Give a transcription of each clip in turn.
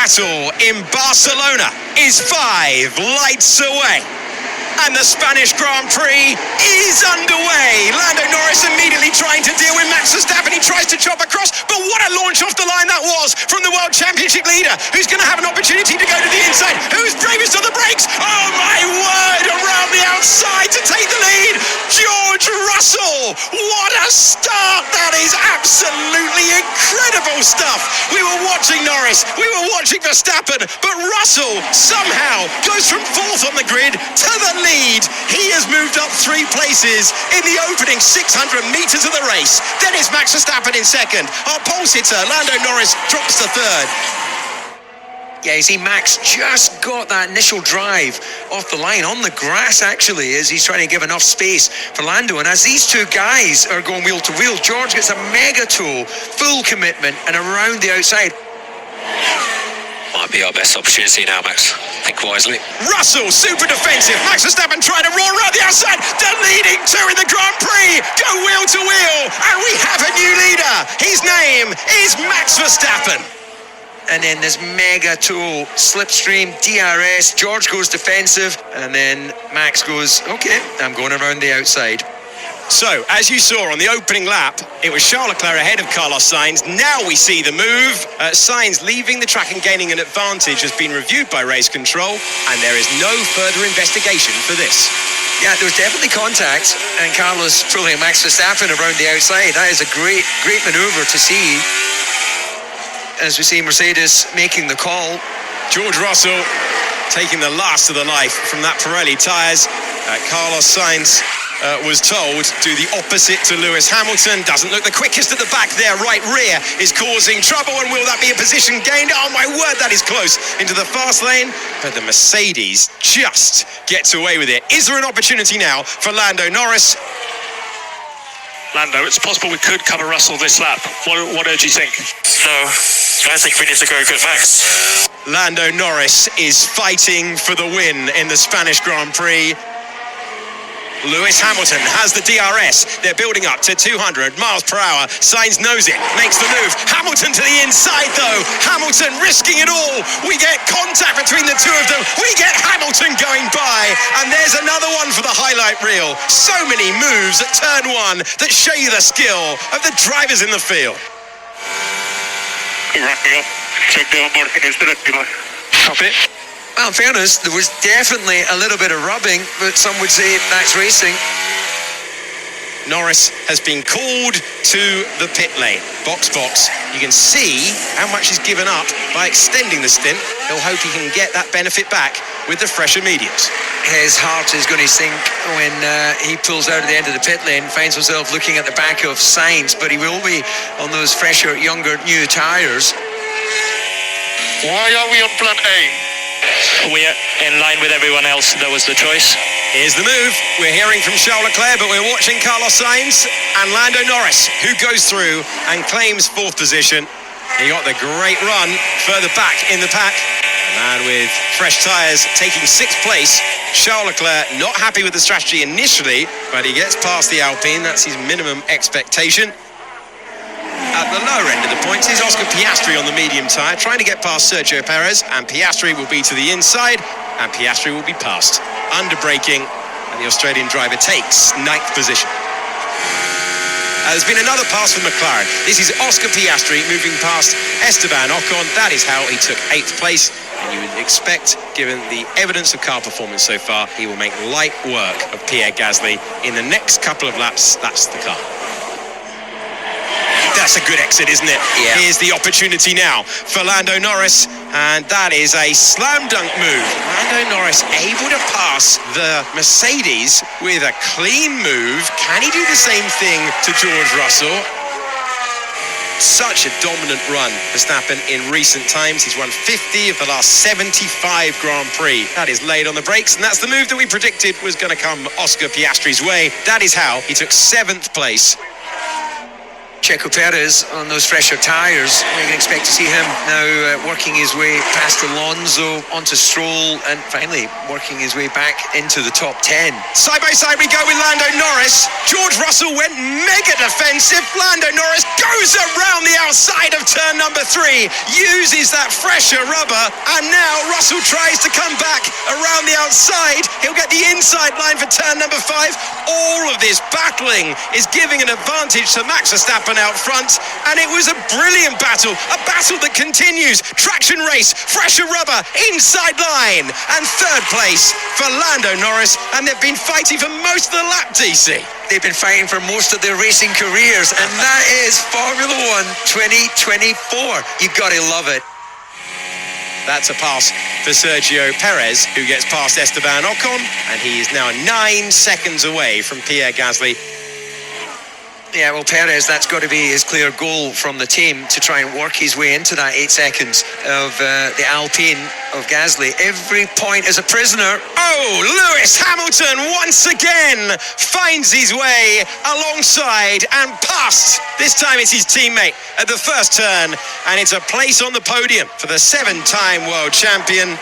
battle in Barcelona is 5 lights away. And the Spanish Grand Prix is underway. Lando Norris immediately trying to deal with Max Verstappen. He tries to chop across, but what a launch off the line that was from the World Championship leader, who's going to have an opportunity to go to the inside. Who's bravest on the brakes? Oh my word, around the outside to take the lead. George Russell, what a start. That is absolutely incredible stuff. We were watching Norris, we were watching Verstappen, but Russell somehow goes from 4th on the grid to the lead. He has moved up 3 places in the opening 600 metres of the race. Then it's Max Verstappen in 2nd. Our pole sitter, Lando Norris, drops to 3rd. Yeah, you see Max just got that initial drive off the line, on the grass actually, as he's trying to give enough space for Lando. And as these two guys are going wheel to wheel, George gets a mega tow, full commitment, and around the outside. Might be our best opportunity now, Max. Think wisely. Russell, super defensive. Max Verstappen trying to roar around the outside. The leading two in the Grand Prix go wheel to wheel. And we have a new leader. His name is Max Verstappen. And then this mega tow, slipstream, DRS. George goes defensive. And then Max goes, okay, I'm going around the outside. So, as you saw on the opening lap, it was Charles Leclerc ahead of Carlos Sainz. Now we see the move. Sainz leaving the track and gaining an advantage has been reviewed by race control, and there is no further investigation for this. Yeah, there was definitely contact, and Carlos pulling Max Verstappen around the outside. That is a great manoeuvre to see. As we see Mercedes making the call. George Russell taking the last of the life from that Pirelli tyres. Carlos Sainz was told do the opposite to Lewis Hamilton. Doesn't look the quickest at the back there. Right rear is causing trouble, and will that be a position gained? Oh my word, that is close into the fast lane, but the Mercedes just gets away with it. Is there an opportunity now for Lando Norris? Lando, it's possible we could cover Russell this lap. What do you think? No, I think we need to go get Max. Lando Norris is fighting for the win in the Spanish Grand Prix. Lewis Hamilton has the DRS. They're building up to 200 miles per hour. Sainz knows it, makes the move. Hamilton to the inside though. Hamilton risking it all. We get contact between the two of them. We get Hamilton going by. And there's another one for the highlight reel. So many moves at turn 1 that show you the skill of the drivers in the field. Copy. Well, in fairness, there was definitely a little bit of rubbing, but some would say that's racing. Norris has been called to the pit lane. Box. You can see how much he's given up by extending the stint. He'll hope he can get that benefit back with the fresher mediums. His heart is going to sink when he pulls out at the end of the pit lane, finds himself looking at the back of Sainz, but he will be on those fresher, younger, new tyres. Why are we on plan A? We're in line with everyone else. That was the choice. Here's the move. We're hearing from Charles Leclerc, but we're watching Carlos Sainz and Lando Norris, who goes through and claims 4th position. He got the great run further back in the pack. A man with fresh tyres taking 6th place. Charles Leclerc not happy with the strategy initially, but he gets past the Alpine. That's his minimum expectation. At the lower end of the points is Oscar Piastri on the medium tyre, trying to get past Sergio Perez, and Piastri will be to the inside, and Piastri will be passed. Under braking, and the Australian driver takes 9th position. There's been another pass from McLaren. This is Oscar Piastri moving past Esteban Ocon. That is how he took 8th place, and you would expect, given the evidence of car performance so far, he will make light work of Pierre Gasly. In the next couple of laps, that's the car. That's a good exit, isn't it? Yeah. Here's the opportunity now for Lando Norris, and that is a slam dunk move. Lando Norris able to pass the Mercedes with a clean move. Can he do the same thing to George Russell? Such a dominant run, Verstappen, in recent times. He's won 50 of the last 75 Grand Prix. That is laid on the brakes, and that's the move that we predicted was going to come Oscar Piastri's way. That is how he took 7th place. Checo Perez on those fresher tyres. We can expect to see him now working his way past Alonso, onto Stroll, and finally working his way back into the top 10. Side by side we go with Lando Norris. George Russell went mega defensive. Lando Norris goes around the outside of turn number 3, uses that fresher rubber, and now Russell tries to come back around the outside. He'll get the inside line for turn number 5. All of this battling is giving an advantage to Max Verstappen out front, and it was a brilliant battle, a battle that continues. Traction race, fresher rubber, inside line, and third place for Lando Norris, and they've been fighting for most of the lap, DC. They've been fighting for most of their racing careers, and that is Formula 1 2024. You've got to love it. That's a pass for Sergio Perez, who gets past Esteban Ocon, and he is now 9 seconds away from Pierre Gasly. Yeah, well, Perez, that's got to be his clear goal from the team, to try and work his way into that 8 seconds of the Alpine of Gasly. Every point is a prisoner. Oh, Lewis Hamilton once again finds his way alongside and past. This time it's his teammate at the first turn, and it's a place on the podium for the 7-time world champion.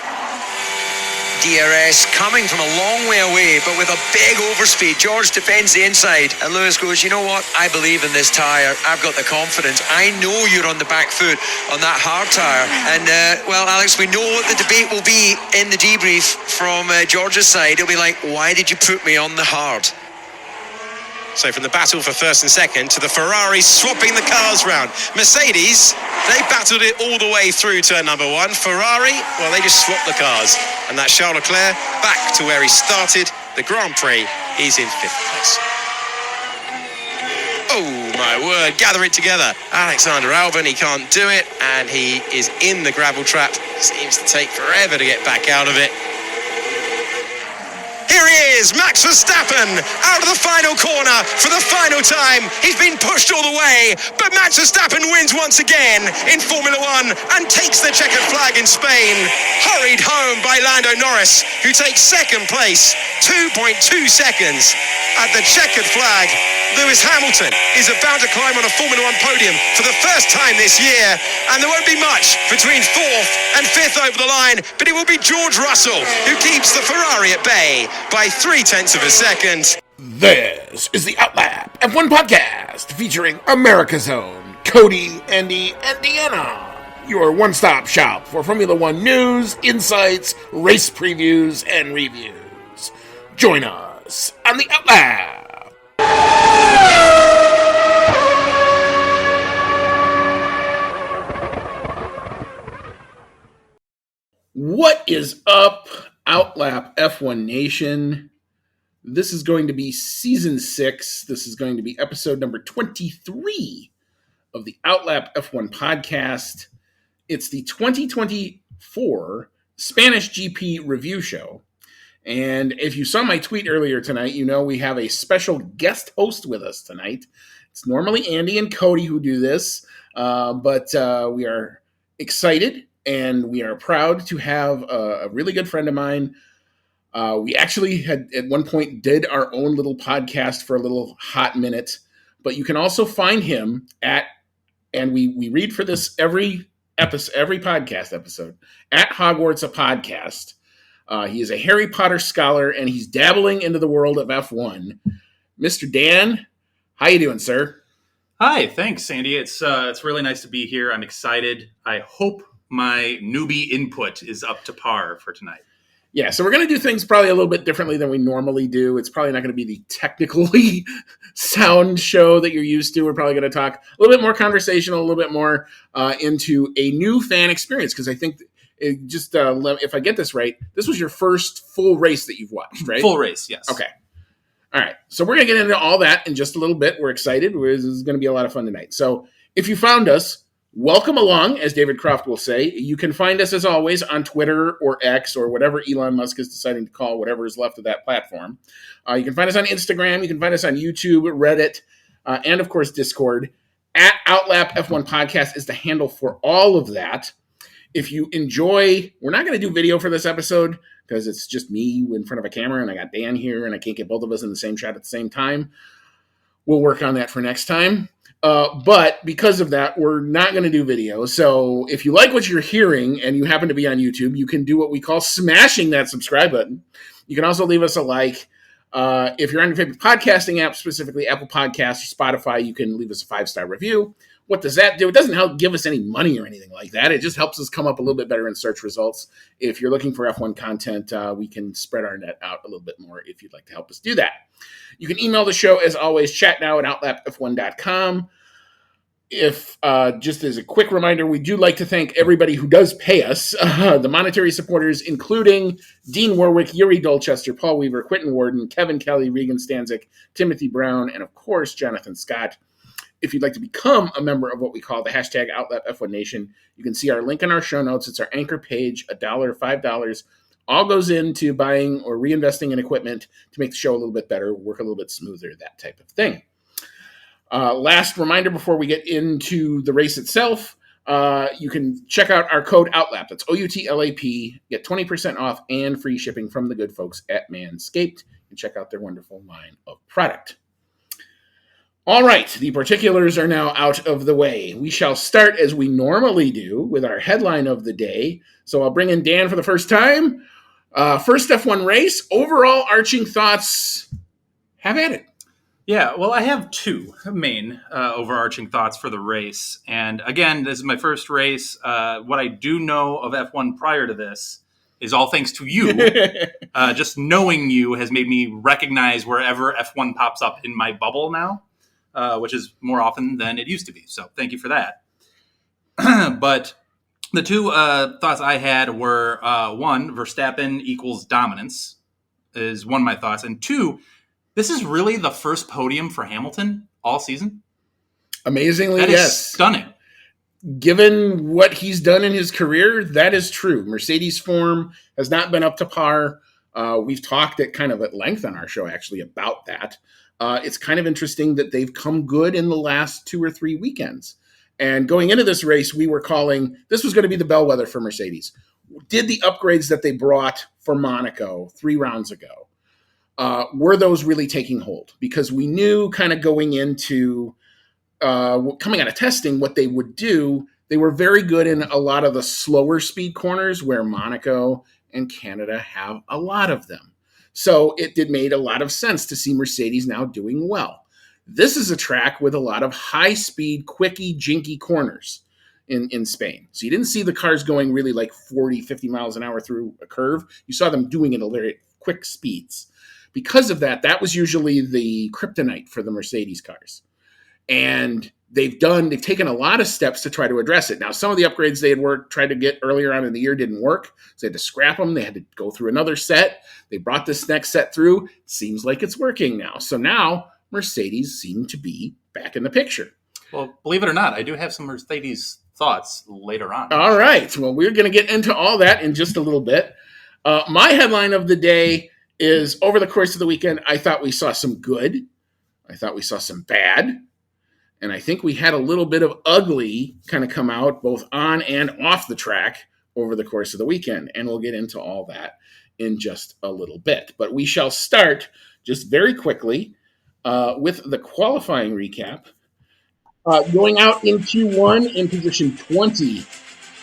DRS coming from a long way away, but with a big overspeed. George defends the inside, and Lewis goes, you know what, I believe in this tyre. I've got the confidence. I know you're on the back foot on that hard tyre. And, well, Alex, we know what the debate will be in the debrief from George's side. It'll be like, why did you put me on the hard? So from the battle for first and second to the Ferraris swapping the cars round. Mercedes, they battled it all the way through turn number 1. Ferrari, well, they just swapped the cars. And that's Charles Leclerc back to where he started the Grand Prix. He's in 5th place. Oh, my word, gather it together. Alexander Albon, he can't do it, and he is in the gravel trap. Seems to take forever to get back out of it. Here he is, Max Verstappen, out of the final corner for the final time. He's been pushed all the way, but Max Verstappen wins once again in Formula 1 and takes the checkered flag in Spain. Hurried home by Lando Norris, who takes second place, 2.2 seconds. At the checkered flag, Lewis Hamilton is about to climb on a Formula 1 podium for the first time this year, and there won't be much between 4th and 5th over the line, but it will be George Russell who keeps the Ferrari at bay by 0.3 of a second. This is the Outlap F1 podcast featuring America's own Cody, Andy, and Deanna. Your one-stop shop for Formula 1 news, insights, race previews, and reviews. Join us on the Outlap. What is up, Outlap F1 Nation? This is going to be Season 6. This is going to be episode number 23 of the Outlap F1 podcast. It's the 2024 Spanish GP review show. And if you saw my tweet earlier tonight, you know we have a special guest host with us tonight. It's normally Andy and Cody who do this, but we are excited and we are proud to have a really good friend of mine. We actually had at one point did our own little podcast for a little hot minute, but you can also find him at, and we read for this every podcast episode, at Hogwarts a Podcast. He is a Harry Potter scholar, and he's dabbling into the world of F1. Mr. Dan, how you doing, sir? Hi, thanks, Sandy. It's really nice to be here. I'm excited. I hope my newbie input is up to par for tonight. Yeah, so we're going to do things probably a little bit differently than we normally do. It's probably not going to be the technically sound show that you're used to. We're probably going to talk a little bit more conversational, a little bit more into a new fan experience, because I think it just if I get this right, this was your first full race that you've watched, right? Full race, yes. Okay. All right. So we're going to get into all that in just a little bit. We're excited. This is going to be a lot of fun tonight. So if you found us, welcome along, as David Croft will say. You can find us, as always, on Twitter or X or whatever Elon Musk is deciding to call whatever is left of that platform. You can find us on Instagram. You can find us on YouTube, Reddit, and, of course, Discord. At Outlap F1 Podcast is the handle for all of that. If you enjoy, we're not going to do video for this episode because it's just me in front of a camera, and I got Dan here, and I can't get both of us in the same shot at the same time. We'll work on that for next time. But because of that, we're not going to do video. So if you like what you're hearing and you happen to be on YouTube, you can do what we call smashing that subscribe button. You can also leave us a like. If you're on your favorite podcasting app, specifically Apple Podcasts or Spotify, you can leave us a 5-star review. What does that do? It doesn't help give us any money or anything like that. It just helps us come up a little bit better in search results. If you're looking for F1 content, we can spread our net out a little bit more if you'd like to help us do that. You can email the show, as always, chatnow@outlapf1.com. If just as a quick reminder, we do like to thank everybody who does pay us, the monetary supporters, including Dean Warwick, Yuri Dolchester, Paul Weaver, Quentin Warden, Kevin Kelly, Regan Stanzik, Timothy Brown, and of course, Jonathan Scott. If you'd like to become a member of what we call the hashtag Outlap F1 Nation, you can see our link in our show notes. It's our anchor page, $1, $5. All goes into buying or reinvesting in equipment to make the show a little bit better, work a little bit smoother, that type of thing. Last reminder before we get into the race itself, you can check out our code OUTLAP. That's OUTLAP. Get 20% off and free shipping from the good folks at Manscaped. And check out their wonderful line of product. All right, the particulars are now out of the way. We shall start as we normally do with our headline of the day. So I'll bring in Dan for the first time. First F1 race, overall arching thoughts. Have at it. Yeah, well, I have two main overarching thoughts for the race. And again, this is my first race. What I do know of F1 prior to this is all thanks to you. Just knowing you has made me recognize wherever F1 pops up in my bubble now, which is more often than it used to be. So thank you for that. But the two thoughts I had were, one, Verstappen equals dominance is one of my thoughts. And two, this is really the first podium for Hamilton all season. Amazingly, that yes. Is stunning. Given what he's done in his career, that is true. Mercedes' form has not been up to par. We've talked at length on our show, actually, about that. It's kind of interesting that they've come good in the last 2 or 3 weekends. And going into this race, we were calling this was going to be the bellwether for Mercedes. Did the upgrades that they brought for Monaco 3 rounds ago, were those really taking hold? Because we knew kind of going into coming out of testing what they would do. They were very good in a lot of the slower speed corners where Monaco and Canada have a lot of them. So it made a lot of sense to see Mercedes now doing well. This is a track with a lot of high speed, quickie, jinky corners in Spain. So you didn't see the cars going really like 40, 50 miles an hour through a curve. You saw them doing it at very quick speeds. Because of that, that was usually the kryptonite for the Mercedes cars. And they've taken a lot of steps to try to address it. Now, some of the upgrades they had tried to get earlier on in the year didn't work. So they had to scrap them. They had to go through another set. They brought this next set through. Seems like it's working now. So now Mercedes seem to be back in the picture. Well, believe it or not, I do have some Mercedes thoughts later on. All right. Well, we're going to get into all that in just a little bit. My headline of the day is over the course of the weekend, I thought we saw some good. I thought we saw some bad. And I think we had a little bit of ugly kind of come out both on and off the track over the course of the weekend. And we'll get into all that in just a little bit. But we shall start just very quickly with the qualifying recap. Going out in Q1 in position 20.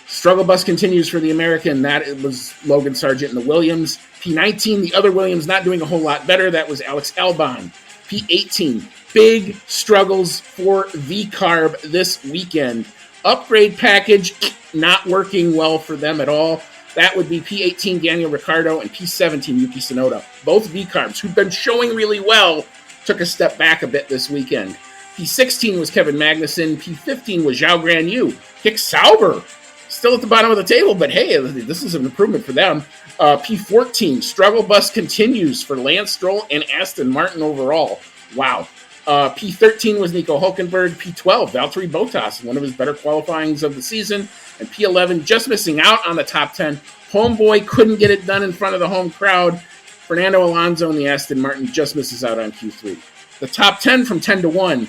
Struggle bus continues for the American. That was Logan Sargent in the Williams. P19, the other Williams not doing a whole lot better. That was Alex Albon. P18, big struggles for VCARB this weekend. Upgrade package not working well for them at all. That would be P18 Daniel Ricciardo and P17 Yuki Tsunoda. Both VCARBs, who've been showing really well, took a step back a bit this weekend. P16 was Kevin Magnussen. P15 was Zhao Guanyu. Kick Sauber, still at the bottom of the table, but hey, this is an improvement for them. P14, struggle bus continues for Lance Stroll and Aston Martin overall. Wow. P13 was Nico Hulkenberg. P12, Valtteri Bottas, one of his better qualifyings of the season. And P11, just missing out on the top 10. Homeboy couldn't get it done in front of the home crowd. Fernando Alonso and the Aston Martin just misses out on Q3. The top 10 from 10 to 1.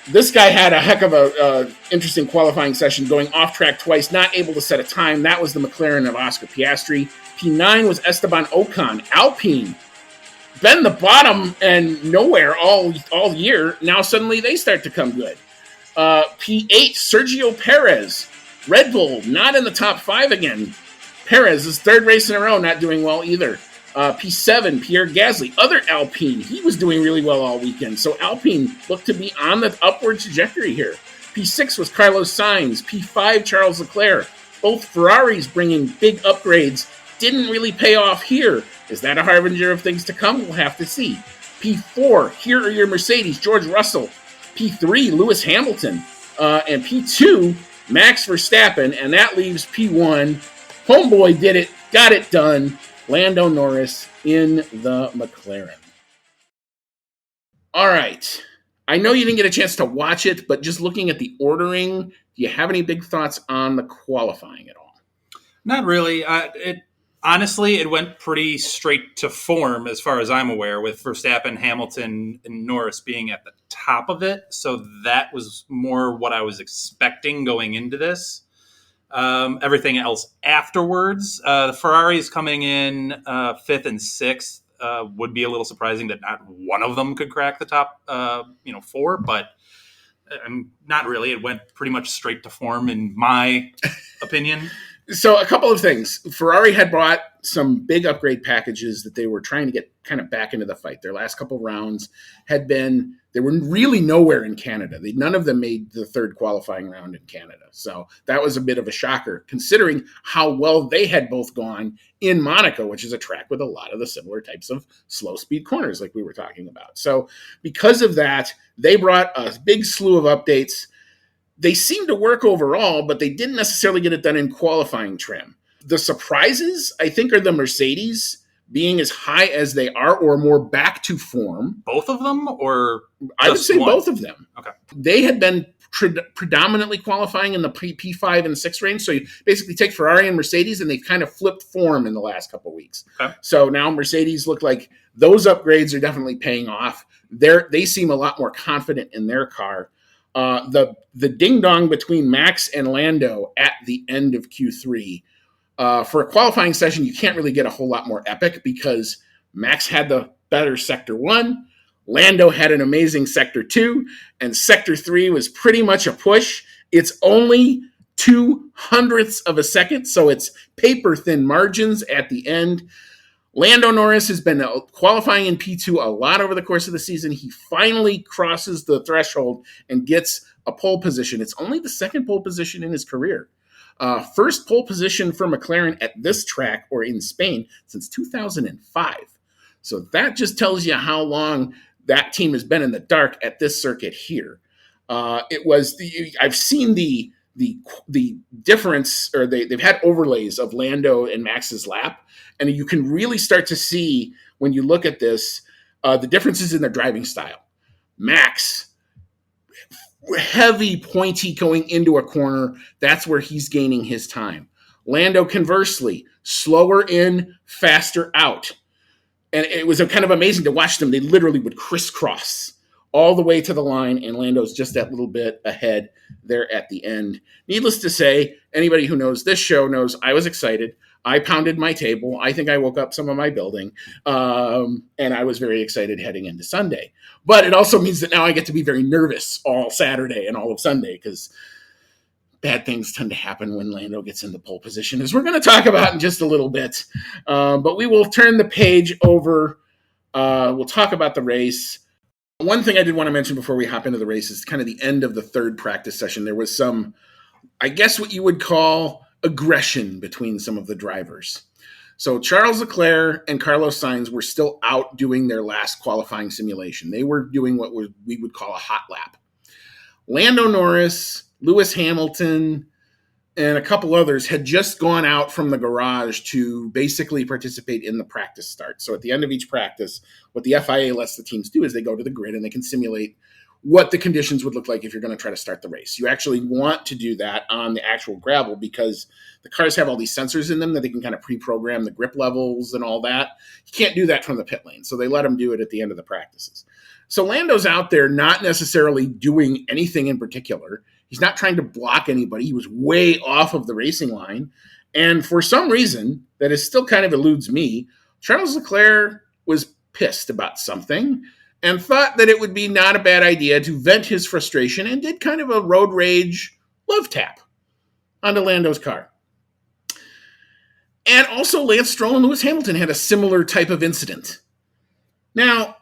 This guy had a heck of a interesting qualifying session, going off track twice, not able to set a time. That was the McLaren of Oscar Piastri. P9 was Esteban Ocon. Alpine, been the bottom and nowhere all year. Now suddenly they start to come good. P8, Sergio Perez. Red Bull, not in the top 5 again. Perez, his third race in a row, not doing well either. P7, Pierre Gasly. Other Alpine, he was doing really well all weekend. So Alpine looked to be on the upward trajectory here. P6 was Carlos Sainz. P5, Charles Leclerc. Both Ferraris bringing big upgrades. Didn't really pay off here. Is that a harbinger of things to come? We'll have to see. P4, here are your Mercedes, George Russell. P3, Lewis Hamilton. And P2, Max Verstappen. And that leaves P1. Homeboy did it, got it done. Lando Norris in the McLaren. All right. I know you didn't get a chance to watch it, but just looking at the ordering, do you have any big thoughts on the qualifying at all? Not really. Honestly, it went pretty straight to form as far as I'm aware, with Verstappen, Hamilton, and Norris being at the top of it. So that was more what I was expecting going into this. Everything else afterwards, the Ferraris coming in 5th and 6th would be a little surprising that not one of them could crack the top 4, but not really. It went pretty much straight to form in my opinion. So a couple of things. Ferrari had brought some big upgrade packages that they were trying to get kind of back into the fight. Their last couple rounds they were really nowhere in Canada. None of them made the third qualifying round in Canada. So that was a bit of a shocker, considering how well they had both gone in Monaco, which is a track with a lot of the similar types of slow speed corners like we were talking about. So because of that, they brought a big slew of updates. They seemed to work overall, but they didn't necessarily get it done in qualifying trim. The surprises, I think, are the Mercedes being as high as they are or more back to form. Both of them, or I would say one? Both of them. Okay. They had been predominantly qualifying in the P5 and 6 range. So you basically take Ferrari and Mercedes, and they've kind of flipped form in the last couple of weeks. Okay. So now Mercedes look like those upgrades are definitely paying off. They seem a lot more confident in their car. The ding-dong between Max and Lando at the end of Q3. For a qualifying session, you can't really get a whole lot more epic because Max had the better Sector 1, Lando had an amazing Sector 2, and Sector 3 was pretty much a push. It's only 0.02 of a second, so it's paper-thin margins at the end. Lando Norris has been qualifying in P2 a lot over the course of the season. He finally crosses the threshold and gets a pole position. It's only the second pole position in his career. First pole position for McLaren at this track or in Spain since 2005. So that just tells you how long that team has been in the dark at this circuit here. I've seen the difference, or they've had overlays of Lando and Max's lap, and you can really start to see when you look at this the differences in their driving style. Max, heavy, pointy going into a corner. That's where he's gaining his time. Lando, conversely, slower in, faster out. And it was kind of amazing to watch them. They literally would crisscross all the way to the line, and Lando's just that little bit ahead there at the end. Needless to say, anybody who knows this show knows I was excited. I pounded my table. I think I woke up some of my building, and I was very excited heading into Sunday. But it also means that now I get to be very nervous all Saturday and all of Sunday, because bad things tend to happen when Lando gets into pole position, as we're going to talk about in just a little bit. But we will turn the page over. We'll talk about the race. One thing I did want to mention before we hop into the race is kind of the end of the third practice session. There was some, I guess what you would call aggression between some of the drivers. So Charles Leclerc and Carlos Sainz were still out doing their last qualifying simulation. They were doing what we would call a hot lap. Lando Norris, Lewis Hamilton, and a couple others had just gone out from the garage to basically participate in the practice start. So at the end of each practice, what the FIA lets the teams do is they go to the grid and they can simulate what the conditions would look like if you're going to try to start the race. You actually want to do that on the actual gravel because the cars have all these sensors in them that they can kind of pre-program the grip levels and all that. You can't do that from the pit lane, so they let them do it at the end of the practices. So Lando's out there not necessarily doing anything in particular. He's not trying to block anybody. He was way off of the racing line. And for some reason that is still kind of eludes me, Charles Leclerc was pissed about something. and thought that it would be not a bad idea to vent his frustration and did kind of a road rage love tap onto Lando's car. And also Lance Stroll and Lewis Hamilton had a similar type of incident. Now,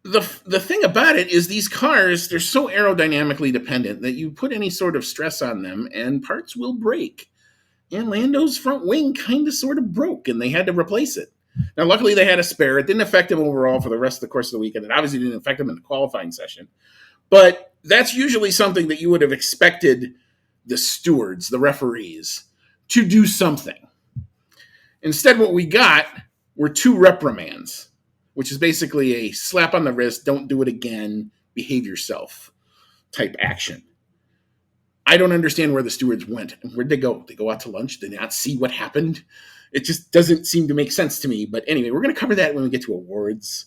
the thing about it is these cars, they're so aerodynamically dependent that you put any sort of stress on them and parts will break. And Lando's front wing kind of sort of broke and they had to replace it. Now, luckily they had a spare. It didn't affect him overall for the rest of the course of the weekend. It obviously didn't affect him in the qualifying session. But that's usually something that you would have expected the stewards, the referees, to do something. Instead, what we got were 2 reprimands, which is basically a slap on the wrist, don't do it again, behave yourself type action. I don't understand where the stewards went. Where'd they go? They go out to lunch? Did they not see what happened? It just doesn't seem to make sense to me. But anyway, we're going to cover that when we get to awards.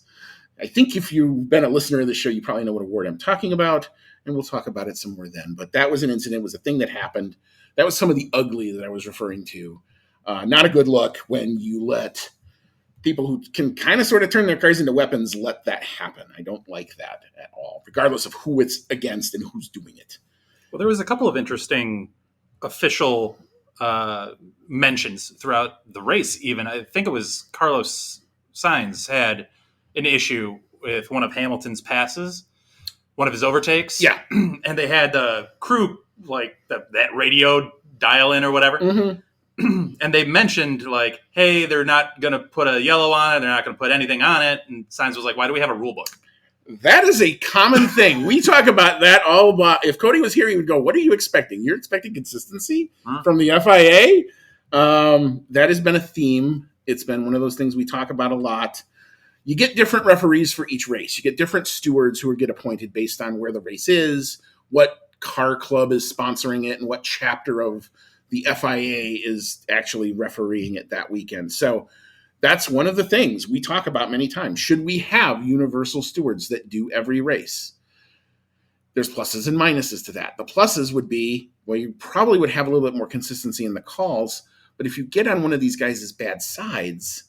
I think if you've been a listener of the show, you probably know what award I'm talking about, and we'll talk about it some more then. But that was an incident. It was a thing that happened. That was some of the ugly that I was referring to. Not a good look when you let people who can kind of sort of turn their cars into weapons let that happen. I don't like that at all, regardless of who it's against and who's doing it. Well, there was a couple of interesting official mentions throughout the race. Even I think it was Carlos Sainz had an issue with one of Hamilton's passes, one of his overtakes. Yeah, and they had the crew like that radio dial in or whatever. Mm-hmm. And they mentioned like, hey, they're not going to put a yellow on it. They're not going to put anything on it. And Sainz was like, why do we have a rule book? That is a common thing. We talk about that all about. If Cody was here, he would go, what are you expecting? You're expecting consistency from the FIA? That has been a theme. It's been one of those things we talk about a lot. You get different referees for each race. You get different stewards who get appointed based on where the race is, what car club is sponsoring it, and what chapter of the FIA is actually refereeing it that weekend. So that's one of the things we talk about many times. Should we have universal stewards that do every race? There's pluses and minuses to that. The pluses would be, well, you probably would have a little bit more consistency in the calls, but if you get on one of these guys' bad sides,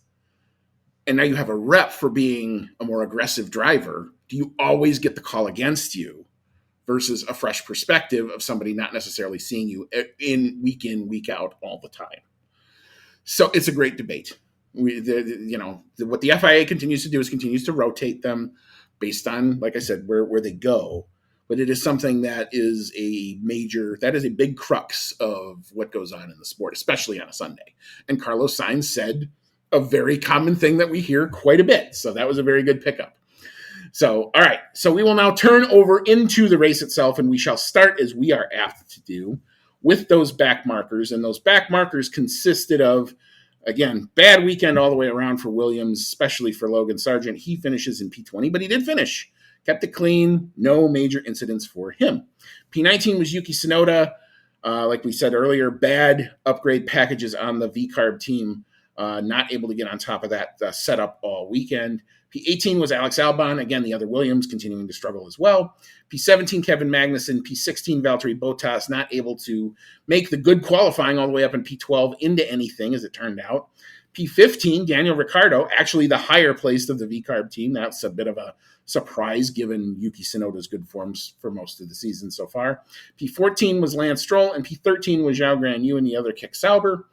and now you have a rep for being a more aggressive driver, do you always get the call against you versus a fresh perspective of somebody not necessarily seeing you in, week out, all the time? So it's a great debate. What the FIA continues to do is continues to rotate them based on, like I said, where they go. But it is something that is a big crux of what goes on in the sport, especially on a Sunday. And Carlos Sainz said a very common thing that we hear quite a bit. So that was a very good pickup. So, all right. So we will now turn over into the race itself, and we shall start, as we are apt to do, with those back markers. And those back markers consisted of, again, bad weekend all the way around for Williams, especially for Logan Sargent. He finishes in P20, but he did finish. Kept it clean. No major incidents for him. P19 was Yuki Tsunoda. Like we said earlier, bad upgrade packages on the VCARB team. Not able to get on top of that setup all weekend. P18 was Alex Albon. Again, the other Williams continuing to struggle as well. P17, Kevin Magnussen. P16, Valtteri Bottas, not able to make the good qualifying all the way up in P12 into anything, as it turned out. P15, Daniel Ricciardo, actually the higher placed of the VCARB team. That's a bit of a surprise given Yuki Tsunoda's good forms for most of the season so far. P14 was Lance Stroll, and P13 was Zhao Guanyu and the other Kick Sauber.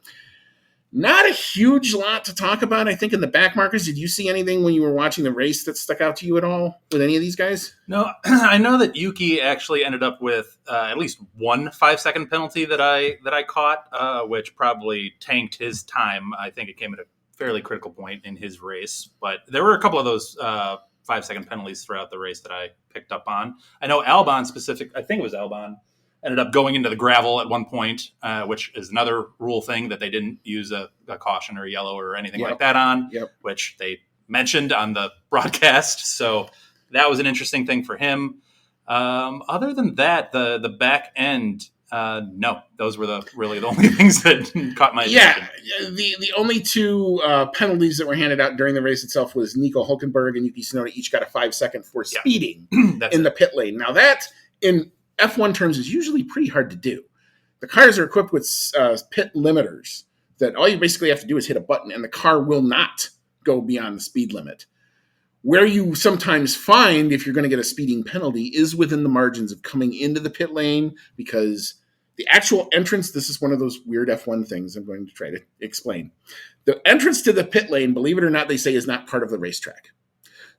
Not a huge lot to talk about, I think, in the back markers. Did you see anything when you were watching the race that stuck out to you at all with any of these guys? No, I know that Yuki actually ended up with at least one 5-second penalty that I caught, which probably tanked his time. I think it came at a fairly critical point in his race. But there were a couple of those 5-second penalties throughout the race that I picked up on. I know Albon I think it was Albon, ended up going into the gravel at one point, which is another rule thing that they didn't use a caution or a yellow or anything like that on, which they mentioned on the broadcast. So that was an interesting thing for him. Other than that, the back end, no, those were really the only things that caught my attention. Yeah, the only two penalties that were handed out during the race itself was Nico Hulkenberg and Yuki Tsunoda each got a 5-second for speeding in the pit lane. Now that, in F1 terms, is usually pretty hard to do. The cars are equipped with pit limiters that all you basically have to do is hit a button and the car will not go beyond the speed limit. Where you sometimes find, if you're going to get a speeding penalty, is within the margins of coming into the pit lane, because the actual entrance, this is one of those weird F1 things I'm going to try to explain. The entrance to the pit lane, believe it or not, they say is not part of the racetrack.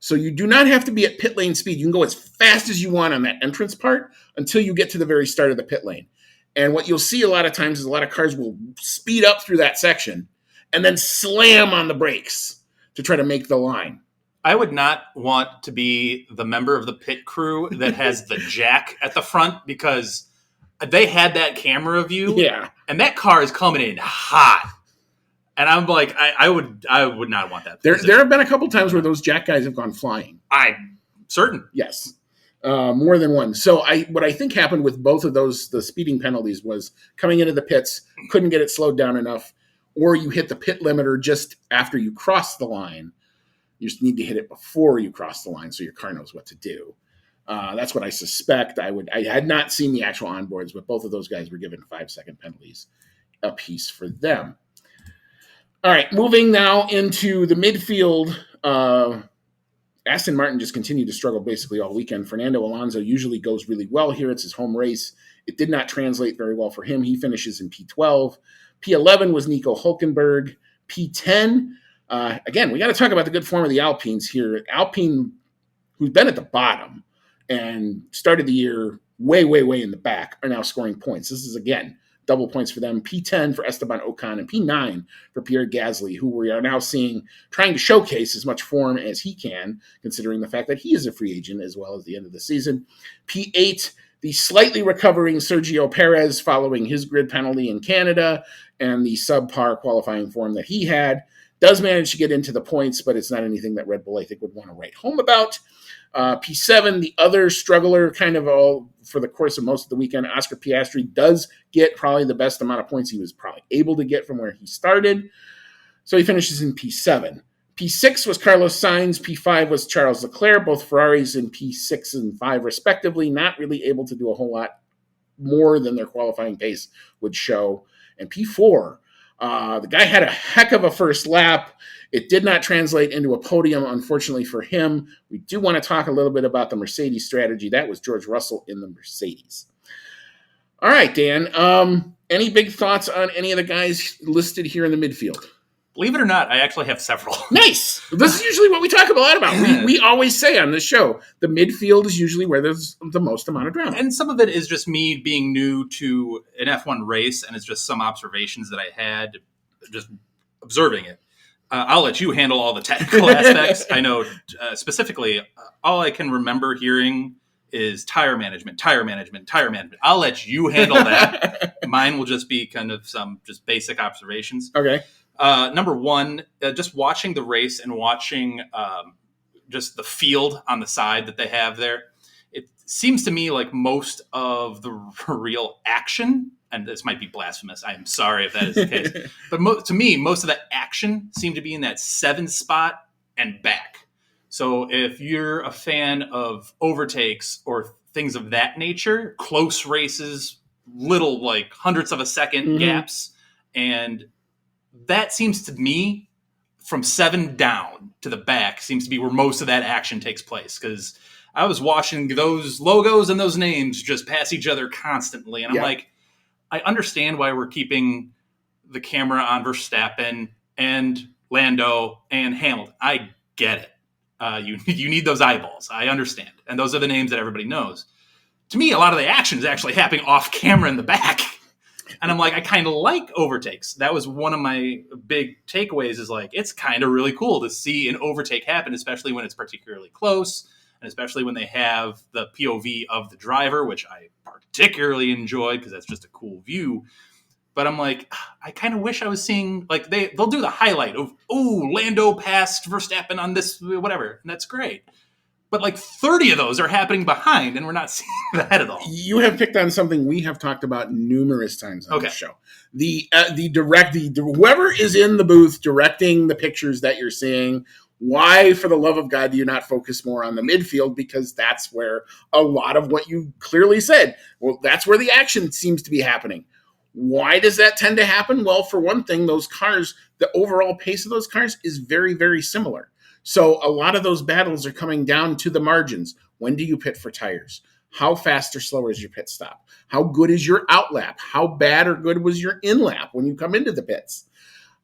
So you do not have to be at pit lane speed. You can go as fast as you want on that entrance part until you get to the very start of the pit lane. And what you'll see a lot of times is a lot of cars will speed up through that section and then slam on the brakes to try to make the line. I would not want to be the member of the pit crew that has the jack at the front, because they had that camera view, and that car is coming in hot. And I'm like, I would not want that. There have been a couple times where those jack guys have gone flying. I'm certain. Yes. More than one. So what I think happened with both of those, the speeding penalties, was coming into the pits, couldn't get it slowed down enough, or you hit the pit limiter just after you cross the line. You just need to hit it before you cross the line so your car knows what to do. That's what I suspect. I had not seen the actual onboards, but both of those guys were given 5-second penalties apiece for them. All right, moving now into the midfield. Aston Martin just continued to struggle basically all weekend. Fernando Alonso usually goes really well here. It's his home race. It did not translate very well for him. He finishes in P12. P11 was Nico Hülkenberg. P10, again, we got to talk about the good form of the Alpines here. Alpine, who's been at the bottom and started the year way, way, way in the back, are now scoring points. This is, again, double points for them. P10 for Esteban Ocon and P9 for Pierre Gasly, who we are now seeing trying to showcase as much form as he can, considering the fact that he is a free agent as well as the end of the season. P8, the slightly recovering Sergio Perez following his grid penalty in Canada and the subpar qualifying form that he had. Does manage to get into the points, but it's not anything that Red Bull, I think, would want to write home about. P7, the other struggler kind of all for the course of most of the weekend, Oscar Piastri does get probably the best amount of points he was probably able to get from where he started. So he finishes in P7. P6 was Carlos Sainz. P5 was Charles Leclerc, both Ferraris in P6 and 5 respectively, not really able to do a whole lot more than their qualifying pace would show. And P4, the guy had a heck of a first lap. It did not translate into a podium, unfortunately for him. We do want to talk a little bit about the Mercedes strategy. That was George Russell in the Mercedes. All right, Dan. Any big thoughts on any of the guys listed here in the midfield? Believe it or not, I actually have several. Nice. This is usually what we talk a lot about. We always say on this show, the midfield is usually where there's the most amount of drama. And some of it is just me being new to an F1 race, and it's just some observations that I had just observing it. I'll let you handle all the technical aspects. I know specifically, all I can remember hearing is tire management. I'll let you handle that. Mine will just be kind of some just basic observations. Okay. Number one, just watching the race and watching just the field on the side that they have there, it seems to me like most of the real action, and this might be blasphemous, I am sorry if that is the case, but to me, most of the action seemed to be in that 7 spot and back. So if you're a fan of overtakes or things of that nature, close races, little like hundredths of a second gaps, and that seems to me, from 7 down to the back, seems to be where most of that action takes place. Because I was watching those logos and those names just pass each other constantly. And I'm like, I understand why we're keeping the camera on Verstappen and Lando and Hamilton. I get it. You need those eyeballs. I understand. And those are the names that everybody knows. To me, a lot of the action is actually happening off camera in the back. And I'm like, I kind of like overtakes. That was one of my big takeaways, is like, it's kind of really cool to see an overtake happen, especially when it's particularly close, and especially when they have the POV of the driver, which I particularly enjoyed because that's just a cool view. But I'm like, I kind of wish I was seeing, like, they'll do the highlight of, oh, Lando passed Verstappen on this, whatever, and that's great. But like 30 of those are happening behind, and we're not seeing that at all. You have picked on something we have talked about numerous times on the show. The whoever is in the booth directing the pictures that you're seeing, why, for the love of God, do you not focus more on the midfield? Because that's where a lot of what you clearly said, well, that's where the action seems to be happening. Why does that tend to happen? Well, for one thing, those cars, the overall pace of those cars is very, very similar. So a lot of those battles are coming down to the margins. When do you pit for tires? How fast or slow is your pit stop? How good is your out lap? How bad or good was your in lap when you come into the pits?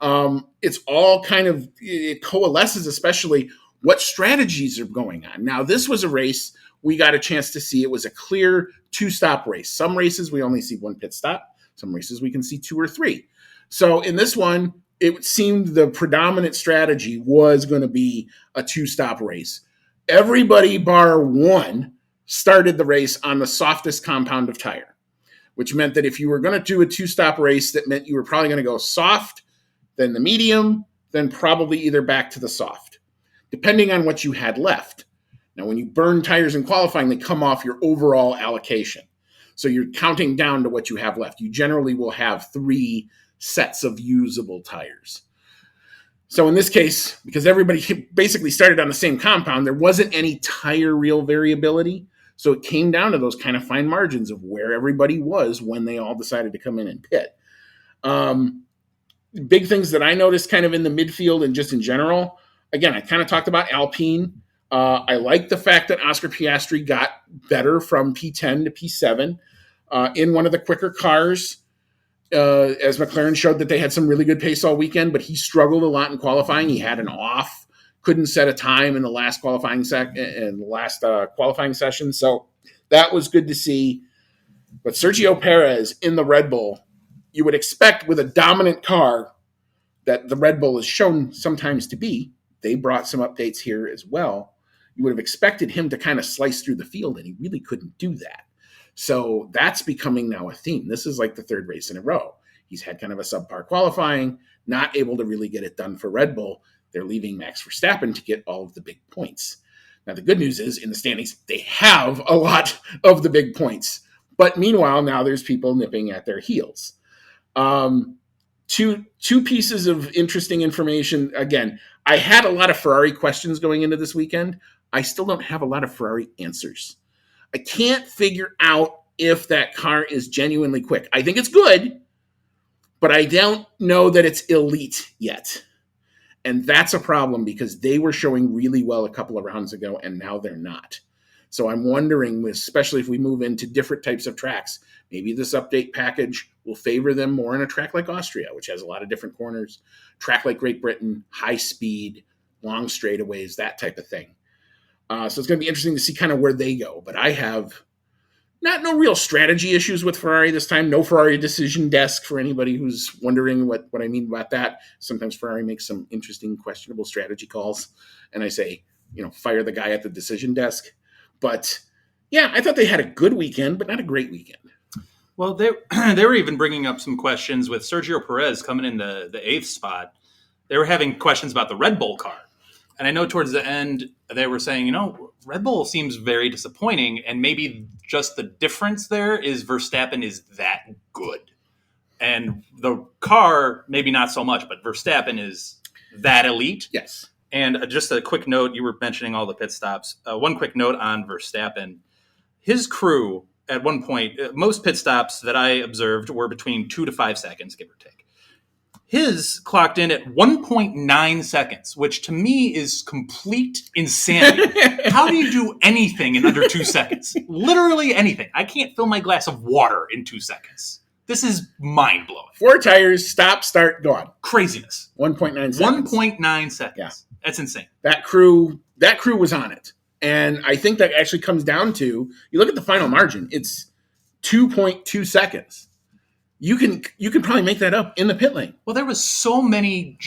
It's all kind of, it coalesces, especially what strategies are going on. Now, this was a race we got a chance to see. It was a clear 2-stop race. Some races we only see 1 pit stop. Some races we can see 2 or 3. So in this one, it seemed the predominant strategy was going to be a 2-stop race. Everybody bar one started the race on the softest compound of tire, which meant that if you were going to do a 2-stop race, that meant you were probably going to go soft, then the medium, then probably either back to the soft, depending on what you had left. Now, when you burn tires in qualifying, they come off your overall allocation. So you're counting down to what you have left. You generally will have 3 sets of usable tires. So in this case, because everybody basically started on the same compound, there wasn't any tire reel variability. So it came down to those kind of fine margins of where everybody was when they all decided to come in and pit. Big things that I noticed kind of in the midfield and just in general, again, I kind of talked about Alpine. I like the fact that Oscar Piastri got better from P10 to P7 in one of the quicker cars. As McLaren showed that they had some really good pace all weekend, but he struggled a lot in qualifying. He had an off, couldn't set a time in the last qualifying qualifying session. So that was good to see. But Sergio Perez in the Red Bull, you would expect with a dominant car that the Red Bull is shown sometimes to be. They brought some updates here as well. You would have expected him to kind of slice through the field, and he really couldn't do that. So that's becoming now a theme. This is like the 3rd race in a row. He's had kind of a subpar qualifying, not able to really get it done for Red Bull. They're leaving Max Verstappen to get all of the big points. Now, the good news is in the standings, they have a lot of the big points. But meanwhile, now there's people nipping at their heels. Two pieces of interesting information. Again, I had a lot of Ferrari questions going into this weekend. I still don't have a lot of Ferrari answers. I can't figure out if that car is genuinely quick. I think it's good, but I don't know that it's elite yet. And that's a problem because they were showing really well a couple of rounds ago, and now they're not. So I'm wondering, especially if we move into different types of tracks, maybe this update package will favor them more in a track like Austria, which has a lot of different corners, track like Great Britain, high speed, long straightaways, that type of thing. So it's going to be interesting to see kind of where they go. But I have no real strategy issues with Ferrari this time. No Ferrari decision desk for anybody who's wondering what I mean about that. Sometimes Ferrari makes some interesting, questionable strategy calls. And I say, fire the guy at the decision desk. But yeah, I thought they had a good weekend, but not a great weekend. Well, they were even bringing up some questions with Sergio Perez coming in the 8th spot. They were having questions about the Red Bull car. And I know towards the end, they were saying, Red Bull seems very disappointing. And maybe just the difference there is Verstappen is that good. And the car, maybe not so much, but Verstappen is that elite. Yes. And just a quick note, you were mentioning all the pit stops. One quick note on Verstappen. His crew, at one point, most pit stops that I observed were between 2 to 5 seconds, give or take. His clocked in at 1.9 seconds, which to me is complete insanity. How do you do anything in under 2 seconds? Literally anything. I can't fill my glass of water in 2 seconds. This is mind-blowing. 4 tires, stop, start, gone. Craziness. 1.9 seconds. 1.9 seconds. Yeah. That's insane. That crew was on it. And I think that actually comes down to, you look at the final margin, it's 2.2 seconds. You can probably make that up in the pit lane. Well, there was so many,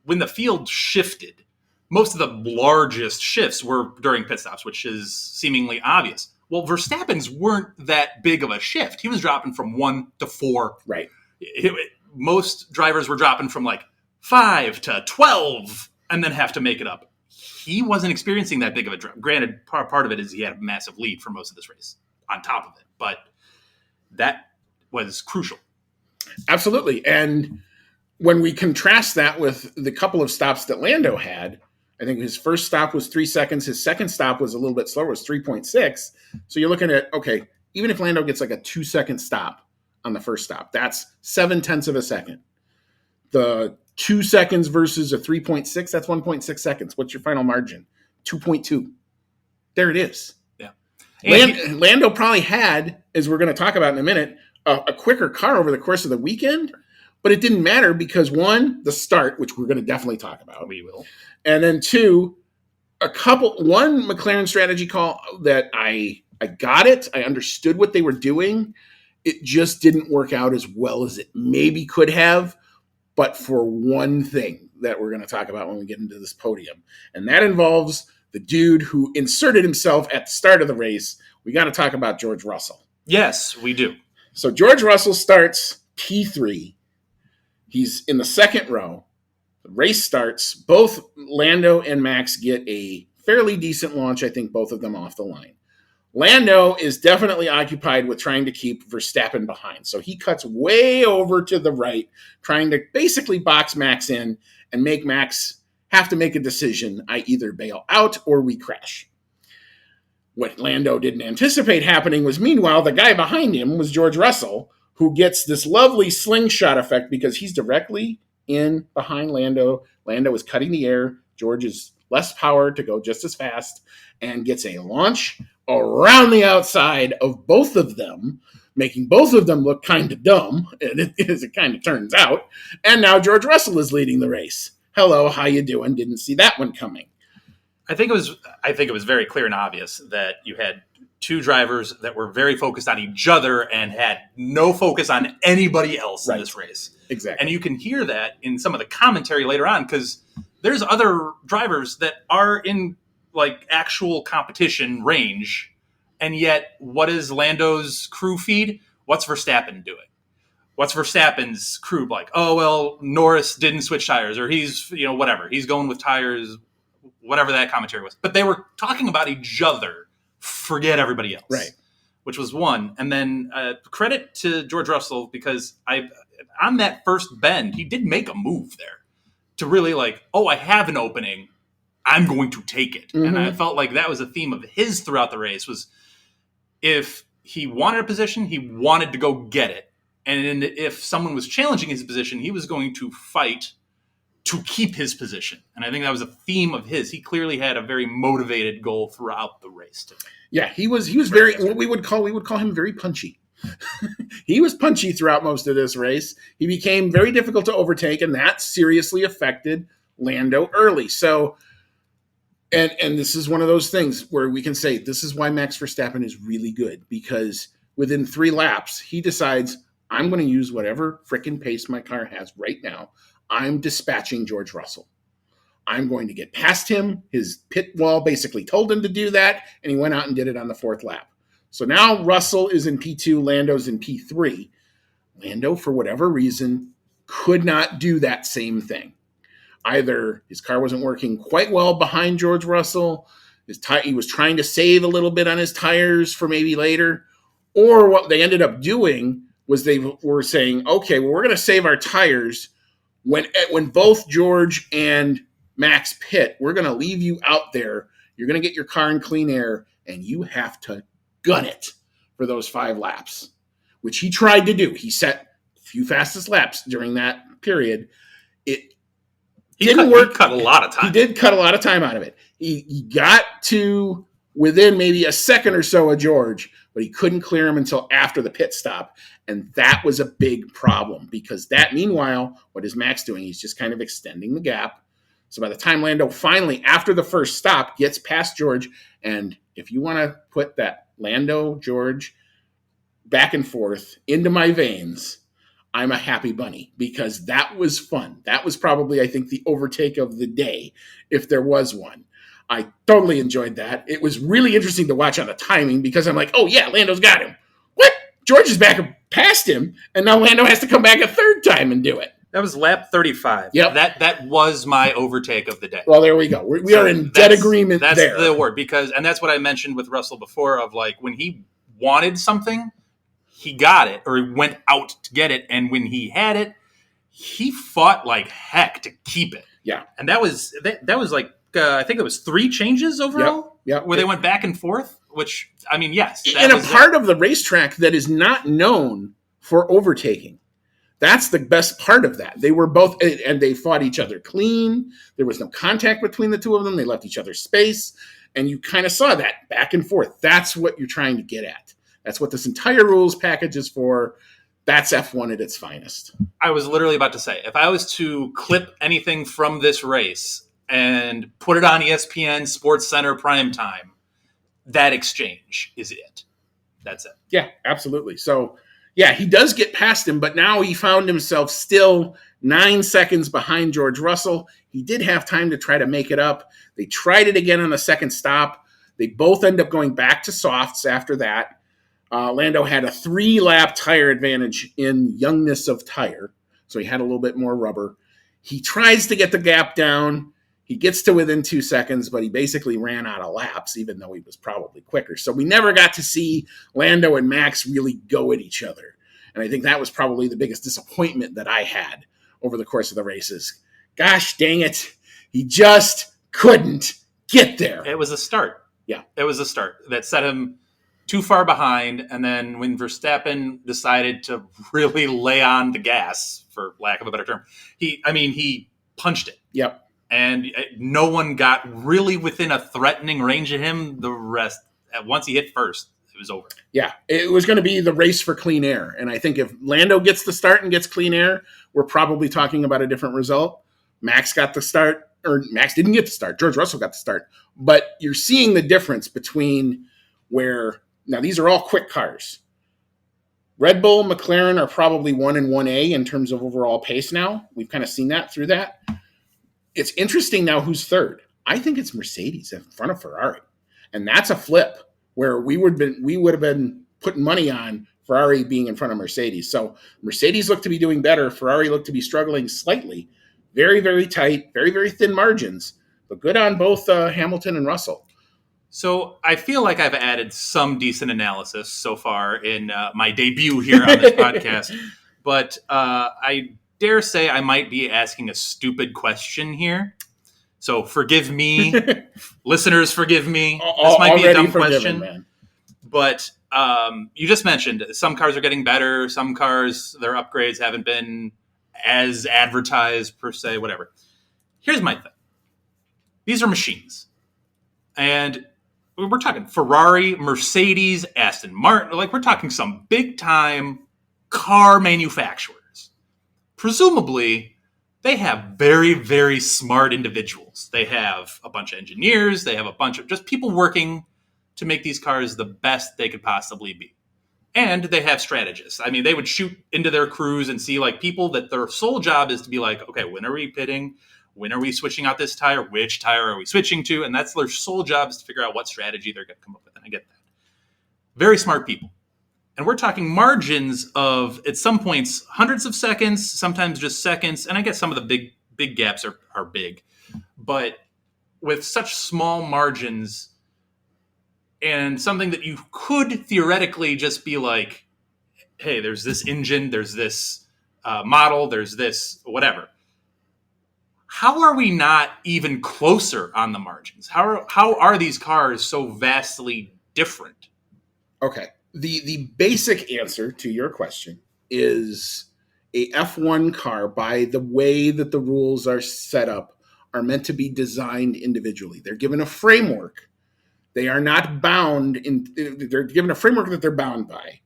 when the field shifted, most of the largest shifts were during pit stops, which is seemingly obvious. Well, Verstappen's weren't that big of a shift. He was dropping from 1 to 4. Right. Most drivers were dropping from 5 to 12 and then have to make it up. He wasn't experiencing that big of a drop. Granted, part of it is he had a massive lead for most of this race on top of it, but that was crucial. Absolutely. And when we contrast that with the couple of stops that Lando had, I think his first stop was 3 seconds. His second stop was a little bit slower, was 3.6. So you're looking at, okay, even if Lando gets a 2-second stop on the first stop, that's 0.7 of a second. The 2 seconds versus a 3.6, that's 1.6 seconds. What's your final margin? 2.2. There it is. Yeah. Lando probably had, as we're going to talk about in a minute, a quicker car over the course of the weekend, but it didn't matter because one, the start, which we're going to definitely talk about. We will. And then two, one McLaren strategy call that I got it. I understood what they were doing. It just didn't work out as well as it maybe could have, but for one thing that we're going to talk about when we get into this podium. And that involves the dude who inserted himself at the start of the race. We got to talk about George Russell. Yes, we do. So George Russell starts P3. He's in the second row. The race starts. Both Lando and Max get a fairly decent launch, I think both of them off the line. Lando is definitely occupied with trying to keep Verstappen behind. So he cuts way over to the right, trying to basically box Max in and make Max have to make a decision. I either bail out or we crash. What Lando didn't anticipate happening was, meanwhile, the guy behind him was George Russell, who gets this lovely slingshot effect because he's directly in behind Lando. Lando is cutting the air. George is less power to go just as fast and gets a launch around the outside of both of them, making both of them look kind of dumb, as it kind of turns out. And now George Russell is leading the race. Hello, how you doing? Didn't see that one coming. I think it was very clear and obvious that you had two drivers that were very focused on each other and had no focus on anybody else in this race. Exactly. And you can hear that in some of the commentary later on, because there's other drivers that are in like actual competition range, and yet what is Lando's crew feed? What's Verstappen doing? What's Verstappen's crew like? Oh, well, Norris didn't switch tires, or he's, whatever. He's going with tires, whatever that commentary was. But they were talking about each other. Forget everybody else. Right. Which was one. And then credit to George Russell, because on that first bend, he did make a move there to really I have an opening. I'm going to take it. Mm-hmm. And I felt like that was a theme of his throughout the race, was if he wanted a position, he wanted to go get it. And if someone was challenging his position, he was going to fight to keep his position. And I think that was a theme of his. He clearly had a very motivated goal throughout the race today. Yeah, he was very, what we would call him very punchy. He was punchy throughout most of this race. He became very difficult to overtake, and that seriously affected Lando early. So, and this is one of those things where we can say this is why Max Verstappen is really good, because within 3 laps, he decides, I'm going to use whatever frickin' pace my car has right now. I'm dispatching George Russell. I'm going to get past him. His pit wall basically told him to do that, and he went out and did it on the 4th lap. So now Russell is in P2, Lando's in P3. Lando, for whatever reason, could not do that same thing. Either his car wasn't working quite well behind George Russell, he was trying to save a little bit on his tires for maybe later, or what they ended up doing was they were saying, okay, well, we're going to save our tires when both George and Max pit. We're going to leave you out there. You're going to get your car in clean air, and you have to gun it for those 5 laps, which he tried to do. He set a few fastest laps during that period. It didn't work. He cut a lot of time. He did cut a lot of time out of it. He got to within maybe a second or so of George, but he couldn't clear him until after the pit stop. And that was a big problem, because meanwhile, what is Max doing? He's just kind of extending the gap. So by the time Lando finally, after the first stop, gets past George, and if you want to put that Lando, George back and forth into my veins, I'm a happy bunny, because that was fun. That was probably, I think, the overtake of the day, if there was one. I totally enjoyed that. It was really interesting to watch on the timing, because I'm like, oh yeah, Lando's got him. What? George is back past him, and now Lando has to come back a third time and do it. That was lap 35. Yep. That was my overtake of the day. Well, there we go. We are in dead agreement there. That's the word, and that's what I mentioned with Russell before, of when he wanted something, he got it, or he went out to get it, and when he had it, he fought like heck to keep it. Yeah. And that was I think it was 3 changes overall, yep. Where they went back and forth, which, I mean, yes. In a part of the racetrack that is not known for overtaking. That's the best part of that. They were both, and they fought each other clean. There was no contact between the two of them. They left each other space. And you kind of saw that back and forth. That's what you're trying to get at. That's what this entire rules package is for. That's F1 at its finest. I was literally about to say, if I was to clip anything from this race and put it on ESPN Sports Center primetime, that exchange is it. That's it. Yeah, absolutely. So, yeah, he does get past him, but now he found himself still 9 seconds behind George Russell. He did have time to try to make it up. They tried it again on the second stop. They both end up going back to softs after that. Lando had a 3-lap tire advantage in youngness of tire, so he had a little bit more rubber. He tries to get the gap down. He gets to within 2 seconds, but he basically ran out of laps, even though he was probably quicker. So we never got to see Lando and Max really go at each other. And I think that was probably the biggest disappointment that I had over the course of the races. Gosh dang it. He just couldn't get there. It was a start. Yeah. It was a start that set him too far behind. And then when Verstappen decided to really lay on the gas, for lack of a better term, he punched it. Yep. And no one got really within a threatening range of him. The rest, once he hit first, it was over. Yeah, it was going to be the race for clean air. And I think if Lando gets the start and gets clean air, we're probably talking about a different result. Max got the start, or Max didn't get the start. George Russell got the start. But you're seeing the difference between where, now these are all quick cars. Red Bull, McLaren are probably 1 and 1A in terms of overall pace now. We've kind of seen that through that. It's interesting now who's third. I think it's Mercedes in front of Ferrari. And that's a flip where we would have been putting money on Ferrari being in front of Mercedes. So Mercedes looked to be doing better. Ferrari looked to be struggling slightly. Very, very tight, very, very thin margins, but good on both Hamilton and Russell. So I feel like I've added some decent analysis so far in my debut here on this podcast, but I dare say I might be asking a stupid question here. So forgive me, listeners, forgive me. This might be a dumb question, man. But you just mentioned some cars are getting better. Some cars, their upgrades haven't been as advertised per se, whatever. Here's my thing. These are machines. And we're talking Ferrari, Mercedes, Aston Martin. Like, we're talking some big-time car manufacturers. Presumably, they have very, very smart individuals. They have a bunch of engineers. They have a bunch of just people working to make these cars the best they could possibly be. And they have strategists. I mean, they would shoot into their crews and see like people that their sole job is to be like, okay, when are we pitting? When are we switching out this tire? Which tire are we switching to? And that's their sole job, is to figure out what strategy they're going to come up with. And I get that. Very smart people. And we're talking margins of, at some points, hundreds of seconds, sometimes just seconds. And I guess some of the big gaps are big. But with such small margins, and something that you could theoretically just be like, hey, there's this engine, there's this model, there's this whatever. How are we not even closer on the margins? How are these cars so vastly different? Okay. The basic answer to your question is a F1 car, by the way that the rules are set up, are meant to be designed individually. They're given a framework. They are not bound they're given a framework that they're bound by,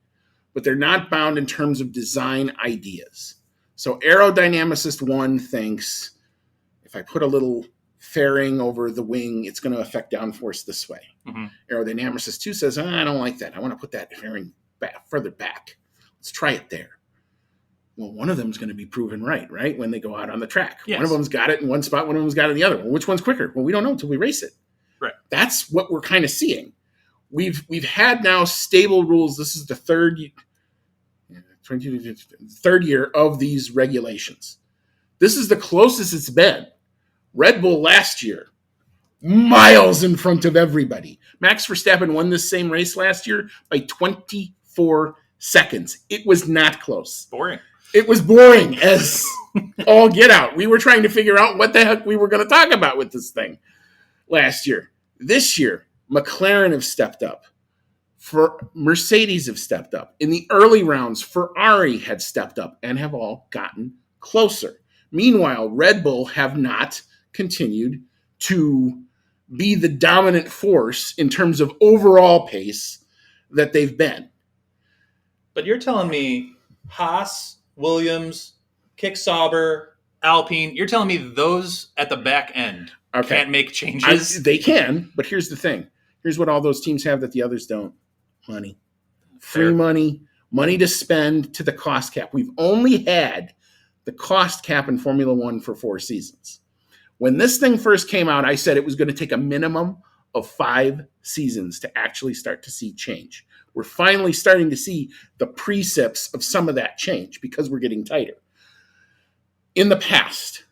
but they're not bound in terms of design ideas. So aerodynamicist 1 thinks, if I put a little fairing over the wing, it's going to affect downforce this way. Mm-hmm. Aerodynamicist 2 says, I don't like that. I want to put that fairing further back. Let's try it there. Well, one of them is going to be proven right? When they go out on the track. Yes. One of them's got it in one spot, one of them's got it in the other. Well, which one's quicker? Well, we don't know until we race it. Right. That's what we're kind of seeing. We've had now stable rules. This is the third year of these regulations. This is the closest it's been. Red Bull last year, miles in front of everybody. Max Verstappen won this same race last year by 24 seconds. It was not close. Boring. It was boring as all get out. We were trying to figure out what the heck we were going to talk about with this thing last year. This year, McLaren have stepped up. For Mercedes have stepped up. In the early rounds, Ferrari had stepped up and have all gotten closer. Meanwhile, Red Bull have not continued to be the dominant force in terms of overall pace that they've been. But you're telling me Haas, Williams, Kick Sauber, Alpine, you're telling me those at the back end can't make changes? They can, but here's the thing. Here's what all those teams have that the others don't. Money. Free money. Money to spend to the cost cap. We've only had the cost cap in Formula One for 4 seasons. When this thing first came out, I said it was going to take a minimum of 5 seasons to actually start to see change. We're finally starting to see the precepts of some of that change because we're getting tighter. In the past,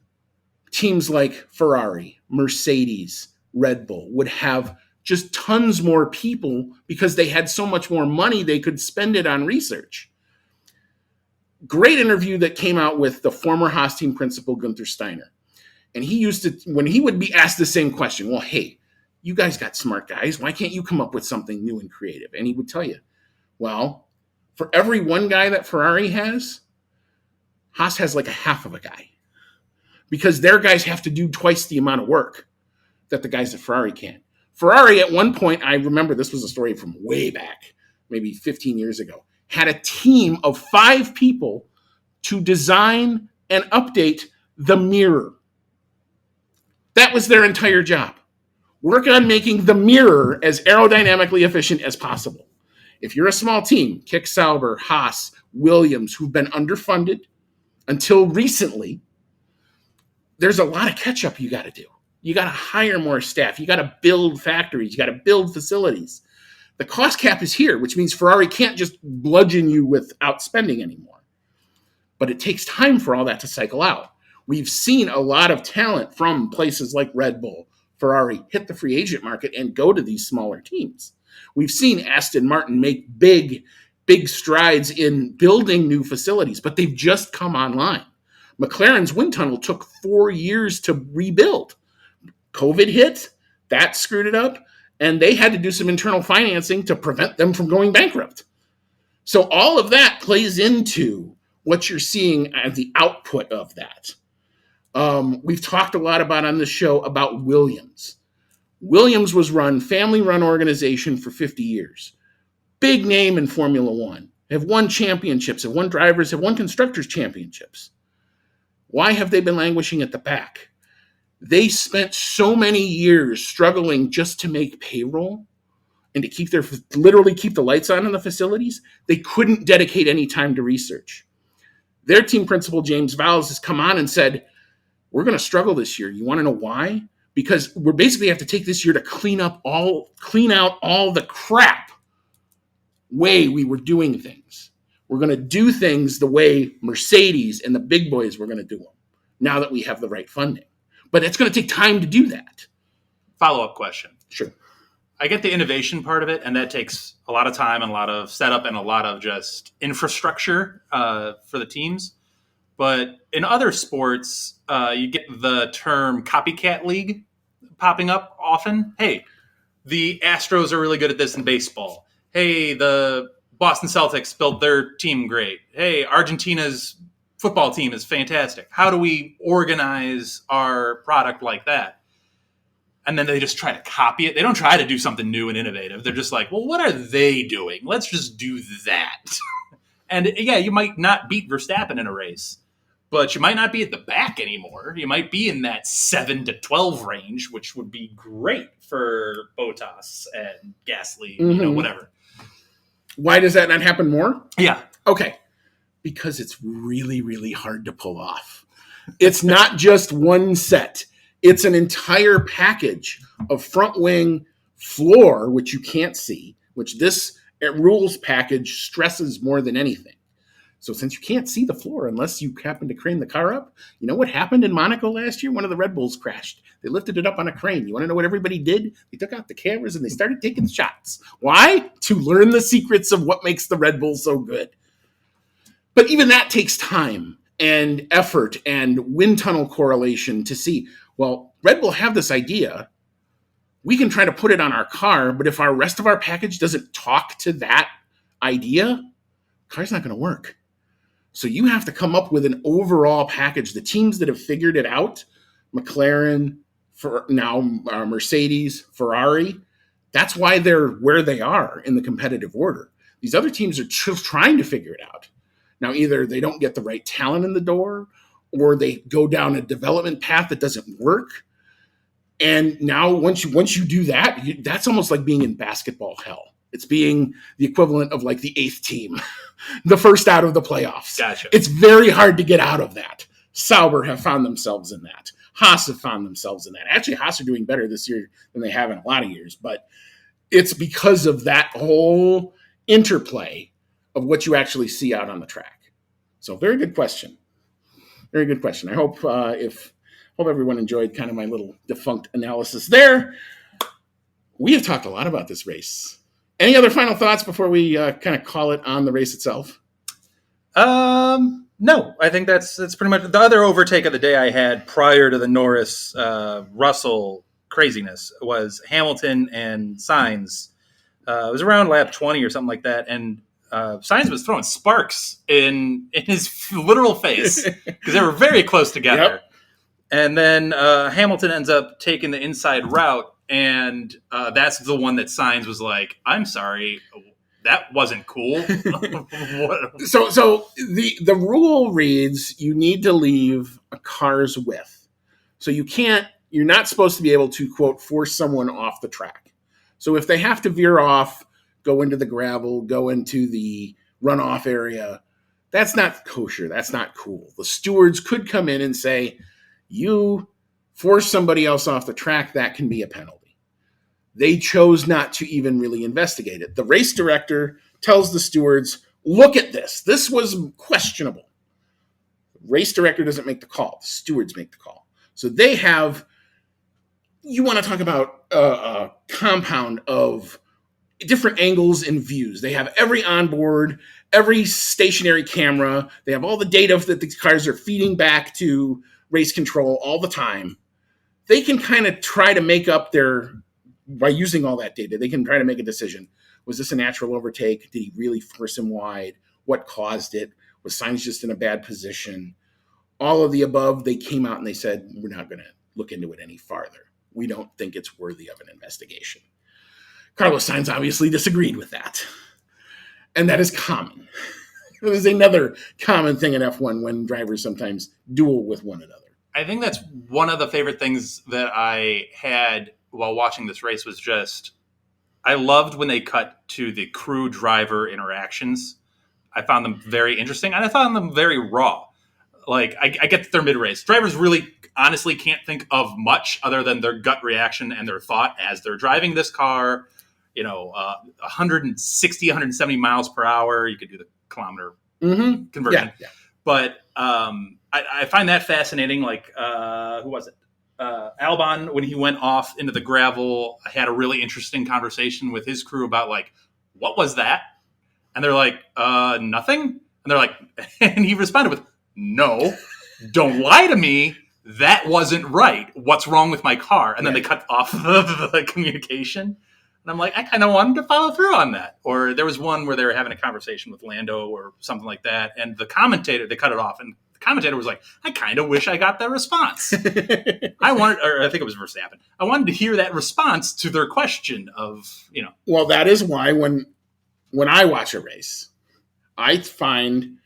teams like Ferrari, Mercedes, Red Bull would have just tons more people because they had so much more money they could spend it on research. Great interview that came out with the former Haas team principal, Gunther Steiner. And he used to, when he would be asked the same question, well, hey, you guys got smart guys. Why can't you come up with something new and creative? And he would tell you, well, for every one guy that Ferrari has, Haas has like a half of a guy. Because their guys have to do twice the amount of work that the guys at Ferrari can. Ferrari, at one point, I remember this was a story from way back, maybe 15 years ago, had a team of 5 people to design and update the mirror. That was their entire job. Work on making the mirror as aerodynamically efficient as possible. If you're a small team, Kick Sauber, Haas, Williams, who've been underfunded until recently, there's a lot of catch up you got to do. You got to hire more staff. You got to build factories. You got to build facilities. The cost cap is here, which means Ferrari can't just bludgeon you with outspending anymore. But it takes time for all that to cycle out. We've seen a lot of talent from places like Red Bull, Ferrari hit the free agent market and go to these smaller teams. We've seen Aston Martin make big strides in building new facilities, but they've just come online. McLaren's wind tunnel took 4 years to rebuild. COVID hit, that screwed it up, and they had to do some internal financing to prevent them from going bankrupt. So all of that plays into what you're seeing as the output of that. We've talked a lot about on this show about Williams. Williams was family-run organization for 50 years. Big name in Formula One. Have won championships, have won drivers, have won constructors championships. Why have they been languishing at the back? They spent so many years struggling just to make payroll and to literally keep the lights on in the facilities. They couldn't dedicate any time to research. Their team principal, James Vowles, has come on and said, we're going to struggle this year. You want to know why? Because we basically have to take this year to clean out all the crap way we were doing things. We're going to do things the way Mercedes and the big boys were going to do them now that we have the right funding. But it's going to take time to do that. Follow-up question. Sure. I get the innovation part of it, and that takes a lot of time and a lot of setup and a lot of just infrastructure for the teams. But in other sports, you get the term copycat league popping up often. Hey, the Astros are really good at this in baseball. Hey, the Boston Celtics built their team great. Hey, Argentina's football team is fantastic. How do we organize our product like that? And then they just try to copy it. They don't try to do something new and innovative. They're just like, well, what are they doing? Let's just do that. And yeah, you might not beat Verstappen in a race, but you might not be at the back anymore. You might be in that 7 to 12 range, which would be great for Bottas and Gasly, whatever. Why does that not happen more? Yeah. Okay. Because it's really, really hard to pull off. It's not just one set. It's an entire package of front wing floor, which you can't see, which this rules package stresses more than anything. So since you can't see the floor unless you happen to crane the car up, you know what happened in Monaco last year? One of the Red Bulls crashed. They lifted it up on a crane. You want to know what everybody did? They took out the cameras and they started taking shots. Why? To learn the secrets of what makes the Red Bull so good. But even that takes time and effort and wind tunnel correlation to see, well, Red Bull have this idea. we can try to put it on our car, but if our rest of our package doesn't talk to that idea, car's not going to work. So you have to come up with an overall package. The teams that have figured it out, McLaren, for now Mercedes, Ferrari, that's why they're where they are in the competitive order. These other teams are trying to figure it out. Now, either they don't get the right talent in the door, or they go down a development path that doesn't work. And now once you do that, that's almost like being in basketball hell. It's being the equivalent of like the 8th team, the first out of the playoffs. Gotcha. It's very hard to get out of that. Sauber have found themselves in that. Haas have found themselves in that. Actually, Haas are doing better this year than they have in a lot of years, but it's because of that whole interplay of what you actually see out on the track. So very good question. Very good question. I hope hope everyone enjoyed kind of my little defunct analysis there. We have talked a lot about this race. Any other final thoughts before we kind of call it on the race itself? No, I think that's pretty much the other overtake of the day I had prior to the Norris Russell craziness was Hamilton and Sainz. It was around lap 20 or something like that, and Sainz was throwing sparks in his literal face because they were very close together. Yep. And then Hamilton ends up taking the inside route, and that's the one that Sainz was like, "I'm sorry, that wasn't cool." So the rule reads you need to leave a car's width. So you're not supposed to be able to, quote, force someone off the track. So if they have to veer off, go into the gravel, go into the runoff area, that's not kosher. That's not cool. The stewards could come in and say, you force somebody else off the track, that can be a penalty. They chose not to even really investigate it. The race director tells the stewards, look at this. This was questionable. The race director doesn't make the call. The stewards make the call. So they have, you want to talk about a compound of different angles and views. They have every onboard, every stationary camera. They have all the data that the cars are feeding back to race control all the time. They can kind of try to make up by using all that data, they can try to make a decision. Was this a natural overtake? Did he really force him wide? What caused it? Was Sainz just in a bad position? All of the above, they came out and they said, we're not going to look into it any farther. We don't think it's worthy of an investigation. Carlos Sainz obviously disagreed with that. And that is common. It is another common thing in F1 when drivers sometimes duel with one another. I think that's one of the favorite things that I had while watching this race was just, I loved when they cut to the crew driver interactions. I found them very interesting, and I found them very raw. Like, I get that they're mid-race. Drivers really honestly can't think of much other than their gut reaction and their thought as they're driving this car, 160, 170 miles per hour. You could do the kilometer conversion. Yeah. But I find that fascinating. Like, who was it? Albon, when he went off into the gravel, I had a really interesting conversation with his crew about, like, what was that? And they're like, nothing. And they're like, and he responded with, no, don't lie to me. That wasn't right. What's wrong with my car? And then they cut off the communication. And I'm like, I kind of wanted to follow through on that. Or there was one where they were having a conversation with Lando or something like that. And the commentator, they cut it off. And the commentator was like, I kind of wish I got that response. I think it was Verstappen. I wanted to hear that response to their question of, Well, that is why when I watch a race, I find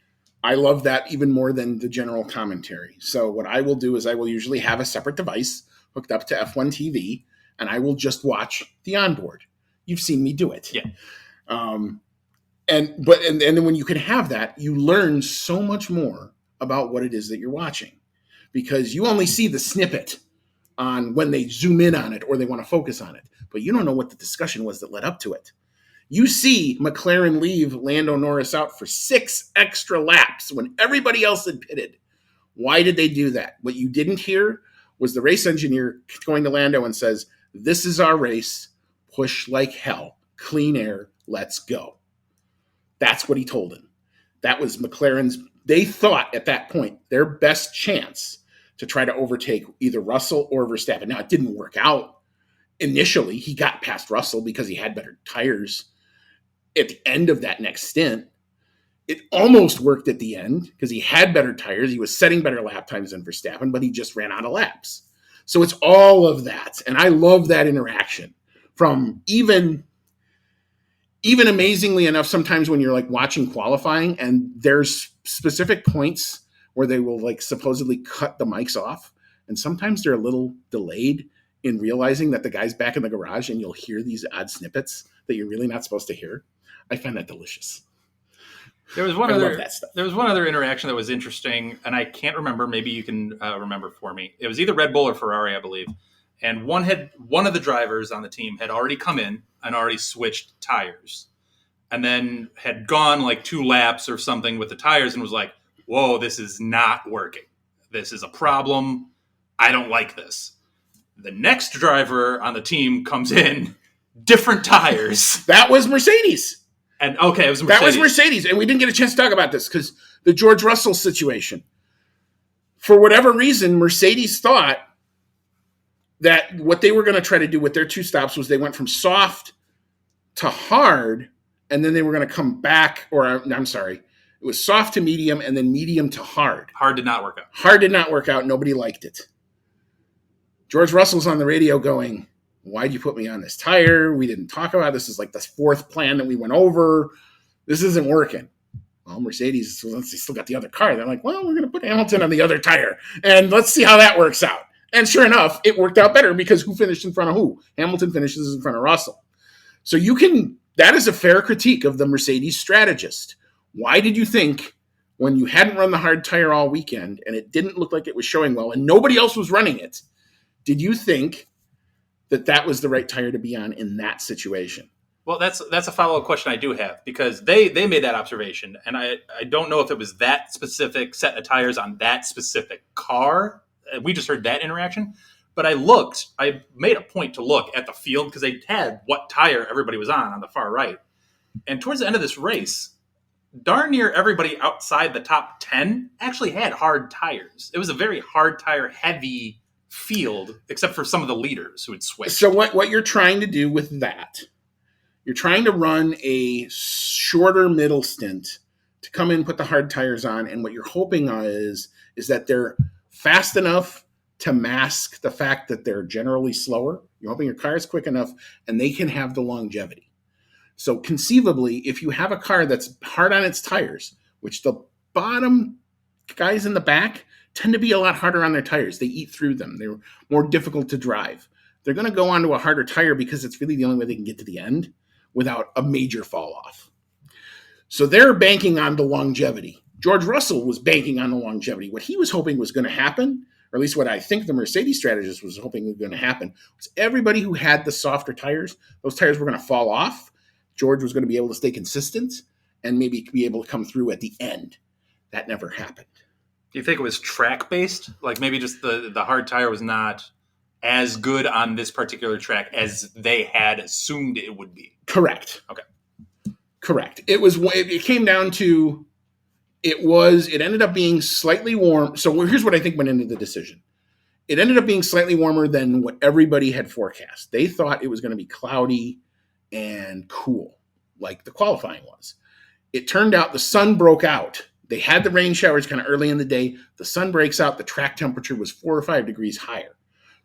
I love that even more than the general commentary. So what I will do is I will usually have a separate device hooked up to F1 TV, and I will just watch the onboard. You've seen me do it. Yeah. And then when you can have that, you learn so much more about what it is that you're watching, because you only see the snippet on when they zoom in on it or they want to focus on it, but you don't know what the discussion was that led up to it. You see McLaren leave Lando Norris out for 6 extra laps when everybody else had pitted. Why did they do that? What you didn't hear was the race engineer going to Lando and says, this is our race, push like hell, clean air, let's go. That's what he told him. That was McLaren's, they thought at that point, their best chance to try to overtake either Russell or Verstappen. Now, it didn't work out. initially he got past Russell because he had better tires at the end of that next stint. It almost worked at the end because he had better tires. He was setting better lap times than Verstappen, but he just ran out of laps. So it's all of that. And I love that interaction from even amazingly enough, sometimes when you're like watching qualifying and there's specific points where they will like supposedly cut the mics off. And sometimes they're a little delayed in realizing that the guy's back in the garage and you'll hear these odd snippets that you're really not supposed to hear. I find that delicious. There was one other interaction that was interesting, and I can't remember. Maybe you can remember for me. It was either Red Bull or Ferrari, I believe. And one of the drivers on the team had already come in and already switched tires, and then had gone like 2 laps or something with the tires and was like, "Whoa, this is not working. This is a problem. I don't like this." The next driver on the team comes in, different tires. That was Mercedes. And okay, it was Mercedes. That was Mercedes. And we didn't get a chance to talk about this because the George Russell situation. For whatever reason, Mercedes thought that what they were going to try to do with their 2 stops was they went from soft to hard, and then they were going to come back, or I'm sorry, it was soft to medium and then medium to hard. Hard did not work out. Hard did not work out. Nobody liked it. George Russell's on the radio going, "Why'd you put me on this tire? We didn't talk about it. This is like the 4th plan that we went over. This isn't working." Well, Mercedes, once they still got the other car, they're like, "Well, we're going to put Hamilton on the other tire, and let's see how that works out." And sure enough, it worked out better because who finished in front of who? Hamilton finishes in front of Russell. So that is a fair critique of the Mercedes strategist. Why did you think when you hadn't run the hard tire all weekend and it didn't look like it was showing well and nobody else was running it, did you think that was the right tire to be on in that situation? Well, that's a follow-up question I do have, because they made that observation, and I don't know if it was that specific set of tires on that specific car. We just heard that interaction. But I made a point to look at the field because they had what tire everybody was on the far right. And towards the end of this race, darn near everybody outside the top 10 actually had hard tires. It was a very hard tire heavy field, except for some of the leaders who had switched. So what you're trying to do with that, you're trying to run a shorter middle stint to come in, put the hard tires on, and what you're hoping is that they're fast enough to mask the fact that they're generally slower. You're hoping your car is quick enough and they can have the longevity. So conceivably, if you have a car that's hard on its tires, which the bottom guys in the back tend to be a lot harder on their tires. They eat through them. They're more difficult to drive. They're going to go onto a harder tire because it's really the only way they can get to the end without a major fall off. So they're banking on the longevity. George Russell was banking on the longevity. What he was hoping was going to happen, or at least what I think the Mercedes strategist was hoping was going to happen, was everybody who had the softer tires, those tires were going to fall off. George was going to be able to stay consistent and maybe be able to come through at the end. That never happened. Do you think it was track-based? Like maybe just the hard tire was not as good on this particular track as they had assumed it would be? Correct. Okay. Correct. It came down to, it ended up being slightly warm. So here's what I think went into the decision. It ended up being slightly warmer than what everybody had forecast. They thought it was going to be cloudy and cool, like the qualifying was. It turned out the sun broke out. They had the rain showers kind of early in the day. The sun breaks out. The track temperature was 4 or 5 degrees higher.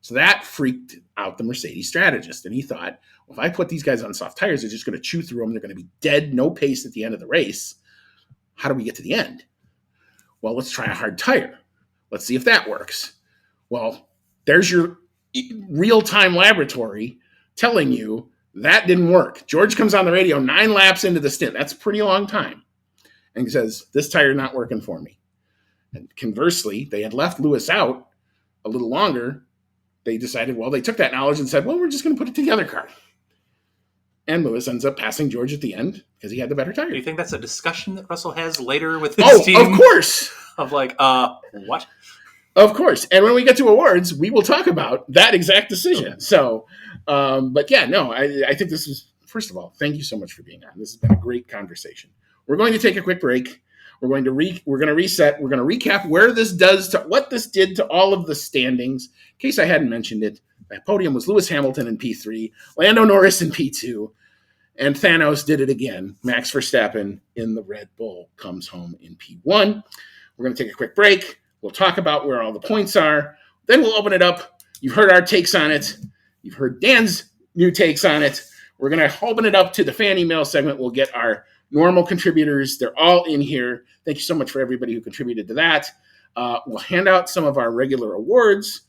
So that freaked out the Mercedes strategist. And he thought, well, if I put these guys on soft tires, they're just going to chew through them. They're going to be dead, no pace at the end of the race. How do we get to the end? Well, let's try a hard tire. Let's see if that works. Well, there's your real-time laboratory telling you that didn't work. George comes on the radio 9 laps into the stint. That's a pretty long time. And he says, this tire not working for me. And conversely, they had left Lewis out a little longer. They decided, well, they took that knowledge and said, well, we're just going to put it to the other car. And Lewis ends up passing George at the end because he had the better tire. Do you think that's a discussion that Russell has later with his team? Of course. Of like, what? Of course. And when we get to awards, we will talk about that exact decision. So, but yeah, no, I think this is, first of all, thank you so much for being on. This has been a great conversation. We're going to take a quick break. We're going to reset. We're going to recap what this did to all of the standings. In case I hadn't mentioned it, That podium was Lewis Hamilton in P3, Lando Norris in P2, and Thanos did it again. Max Verstappen in the Red Bull comes home in P1. We're going to take a quick break. We'll talk about where all the points are. Then we'll open it up. You've heard our takes on it. You've heard Dan's new takes on it. We're going to open it up to the fan email segment. We'll get our normal contributors. They're all in here. Thank you so much for everybody who contributed to that. We'll hand out some of our regular awards.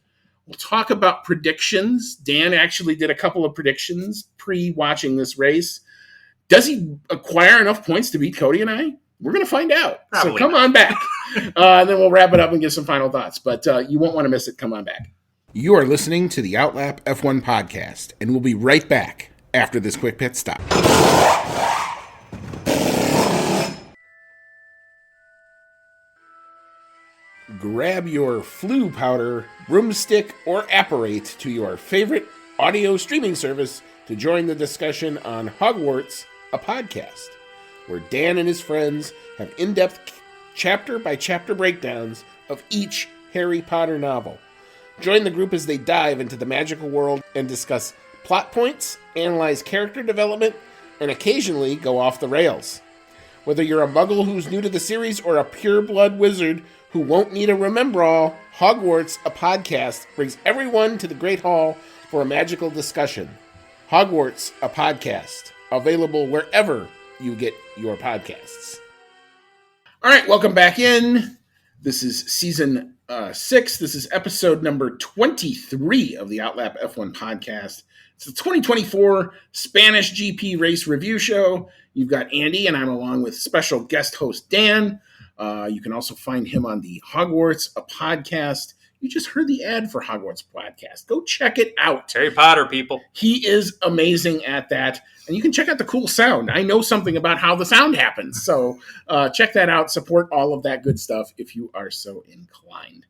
We'll talk about predictions. Dan actually did a couple of predictions pre-watching this race. Does he acquire enough points to beat Cody and I? We're going to find out. Probably So come on back. Then we'll wrap it up and give some final thoughts. But you won't want to miss it. Come on back. You are listening to the Outlap F1 podcast, and we'll be right back after this quick pit stop. Grab your flu powder, broomstick, or apparate to your favorite audio streaming service to join the discussion on Hogwarts, a podcast, where Dan and his friends have in-depth chapter-by-chapter breakdowns of each Harry Potter novel. Join the group as they dive into the magical world and discuss plot points, analyze character development, and occasionally go off the rails. Whether you're a muggle who's new to the series or a pure-blood wizard who won't need a remember-all, Hogwarts, a podcast, brings everyone to the Great Hall for a magical discussion. Hogwarts, a podcast, available wherever you get your podcasts. All right, welcome back in. This is season 6. This is episode number 23 of the Outlap F1 podcast. It's the 2024 Spanish GP race review show. You've got Andy, and I'm along with special guest host Dan. You can also find him on the Hogwarts, a podcast. You just heard the ad for Hogwarts podcast. Go check it out. Harry Potter, people. He is amazing at that. And you can check out the cool sound. I know something about how the sound happens. So check that out. Support all of that good stuff if you are so inclined.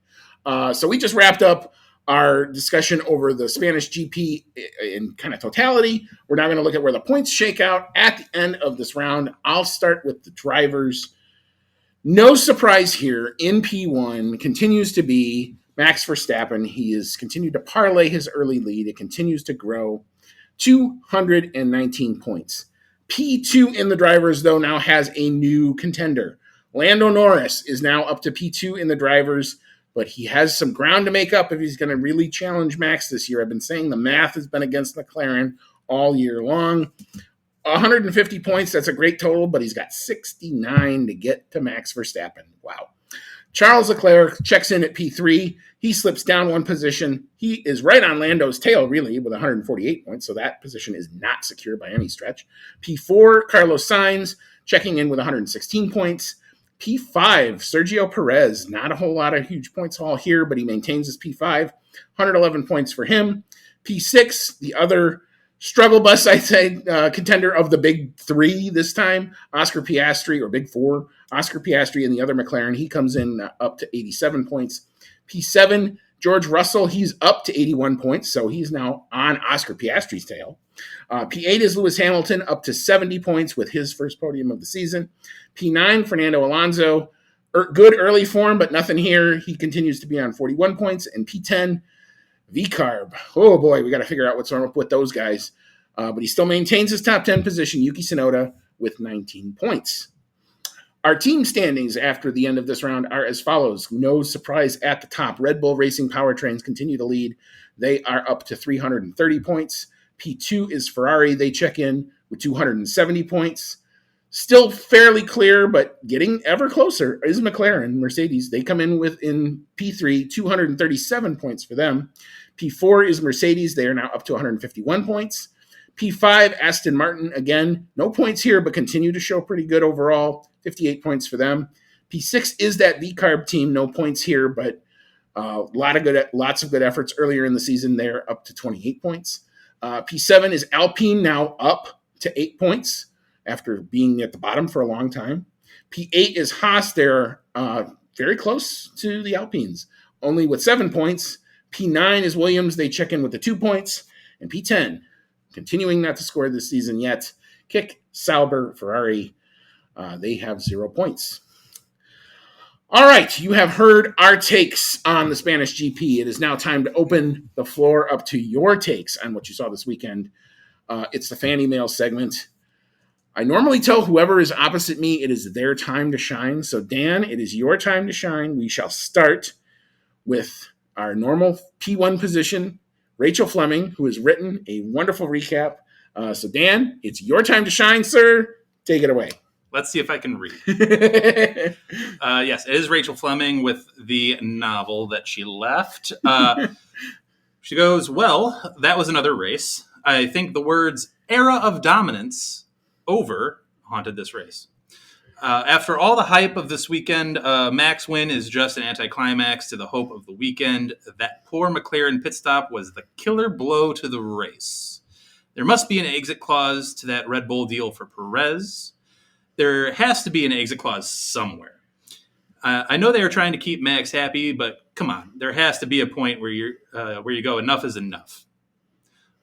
So we just wrapped up our discussion over the Spanish GP in kind of totality. We're now going to look at where the points shake out at the end of this round. I'll start with the drivers. No surprise here, in P1 continues to be Max Verstappen. He has continued to parlay his early lead. It continues to grow. 219 points. P2 in the drivers, though, now has a new contender. Lando Norris is now up to P2 in the drivers, but he has some ground to make up if he's going to really challenge Max this year. I've been saying the math has been against McLaren all year long. 150 points, that's a great total, but he's got 69 to get to Max Verstappen. Wow. Charles Leclerc checks in at P3. He slips down one position. He is right on Lando's tail, really, with 148 points, so that position is not secure by any stretch. P4, Carlos Sainz checking in with 116 points. P5, Sergio Perez. Not a whole lot of huge points haul here, but he maintains his P5. 111 points for him. P6, the other struggle bus, I'd say, contender of the big three this time, Oscar Piastri, or big four, Oscar Piastri and the other McLaren. He comes in up to 87 points. P7, George Russell, he's up to 81 points, so he's now on Oscar Piastri's tail. P8 is Lewis Hamilton, up to 70 points with his first podium of the season. P9, Fernando Alonso, good early form, but nothing here. He continues to be on 41 points. And P10, V-Carb. Oh, boy, we got to figure out what's wrong with those guys. But he still maintains his top 10 position, Yuki Tsunoda, with 19 points. Our team standings after the end of this round are as follows. No surprise at the top. Red Bull Racing Powertrains continue to lead. They are up to 330 points. P2 is Ferrari. They check in with 270 points. Still fairly clear, but getting ever closer is McLaren, Mercedes. They come in in P3, 237 points for them. P4 is Mercedes. They are now up to 151 points. P5, Aston Martin. Again, no points here, but continue to show pretty good overall. 58 points for them. P6 is that V-Carb team. No points here, but lots of good efforts earlier in the season. They're up to 28 points. P7 is Alpine, now up to 8 points after being at the bottom for a long time. P8 is Haas. They're very close to the Alpines, only with 7 points. P9 is Williams. They check in with the 2 points. And P10, continuing not to score this season yet, Kick, Sauber, Ferrari. They have 0 points. All right, you have heard our takes on the Spanish GP. It is now time to open the floor up to your takes on what you saw this weekend. It's the fan email segment. I normally tell whoever is opposite me it is their time to shine. So, Dan, it is your time to shine. We shall start with our normal P1 position, Rachel Fleming, who has written a wonderful recap. So, Dan, it's your time to shine, sir. Take it away. Let's see if I can read. Yes, it is Rachel Fleming with the novel that she left. She goes, well, that was another race. I think the words era of dominance over haunted this race. After all the hype of this weekend, Max win is just an anticlimax to the hope of the weekend. That poor McLaren pit stop was the killer blow to the race. There must be an exit clause to that Red Bull deal for Perez. There has to be an exit clause somewhere. I know they are trying to keep Max happy, but come on, there has to be a point where you go, enough is enough.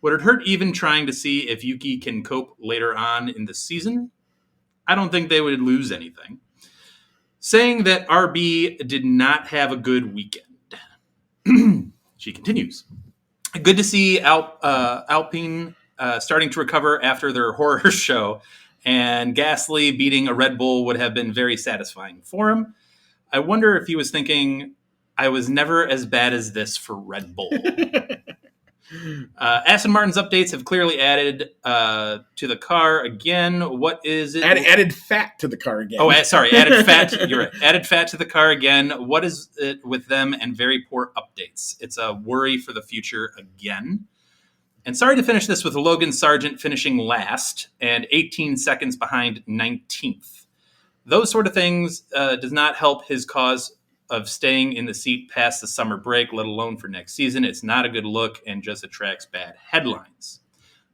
Would it hurt even trying to see if Yuki can cope later on in the season? I don't think they would lose anything. Saying that RB did not have a good weekend. She continues. Good to see Alpine starting to recover after their horror show, and Gasly beating a Red Bull would have been very satisfying for him. I wonder if he was thinking, I was never as bad as this for Red Bull. Aston Martin's updates have clearly added to the car again. What is it? Added fat to the car again. Oh, sorry. Added fat. You're right. Added fat to the car again. What is it with them and very poor updates? It's a worry for the future again. And sorry to finish this with Logan Sargent finishing last and 18 seconds behind 19th. Those sort of things does not help his cause of staying in the seat past the summer break, let alone for next season. It's not a good look and just attracts bad headlines.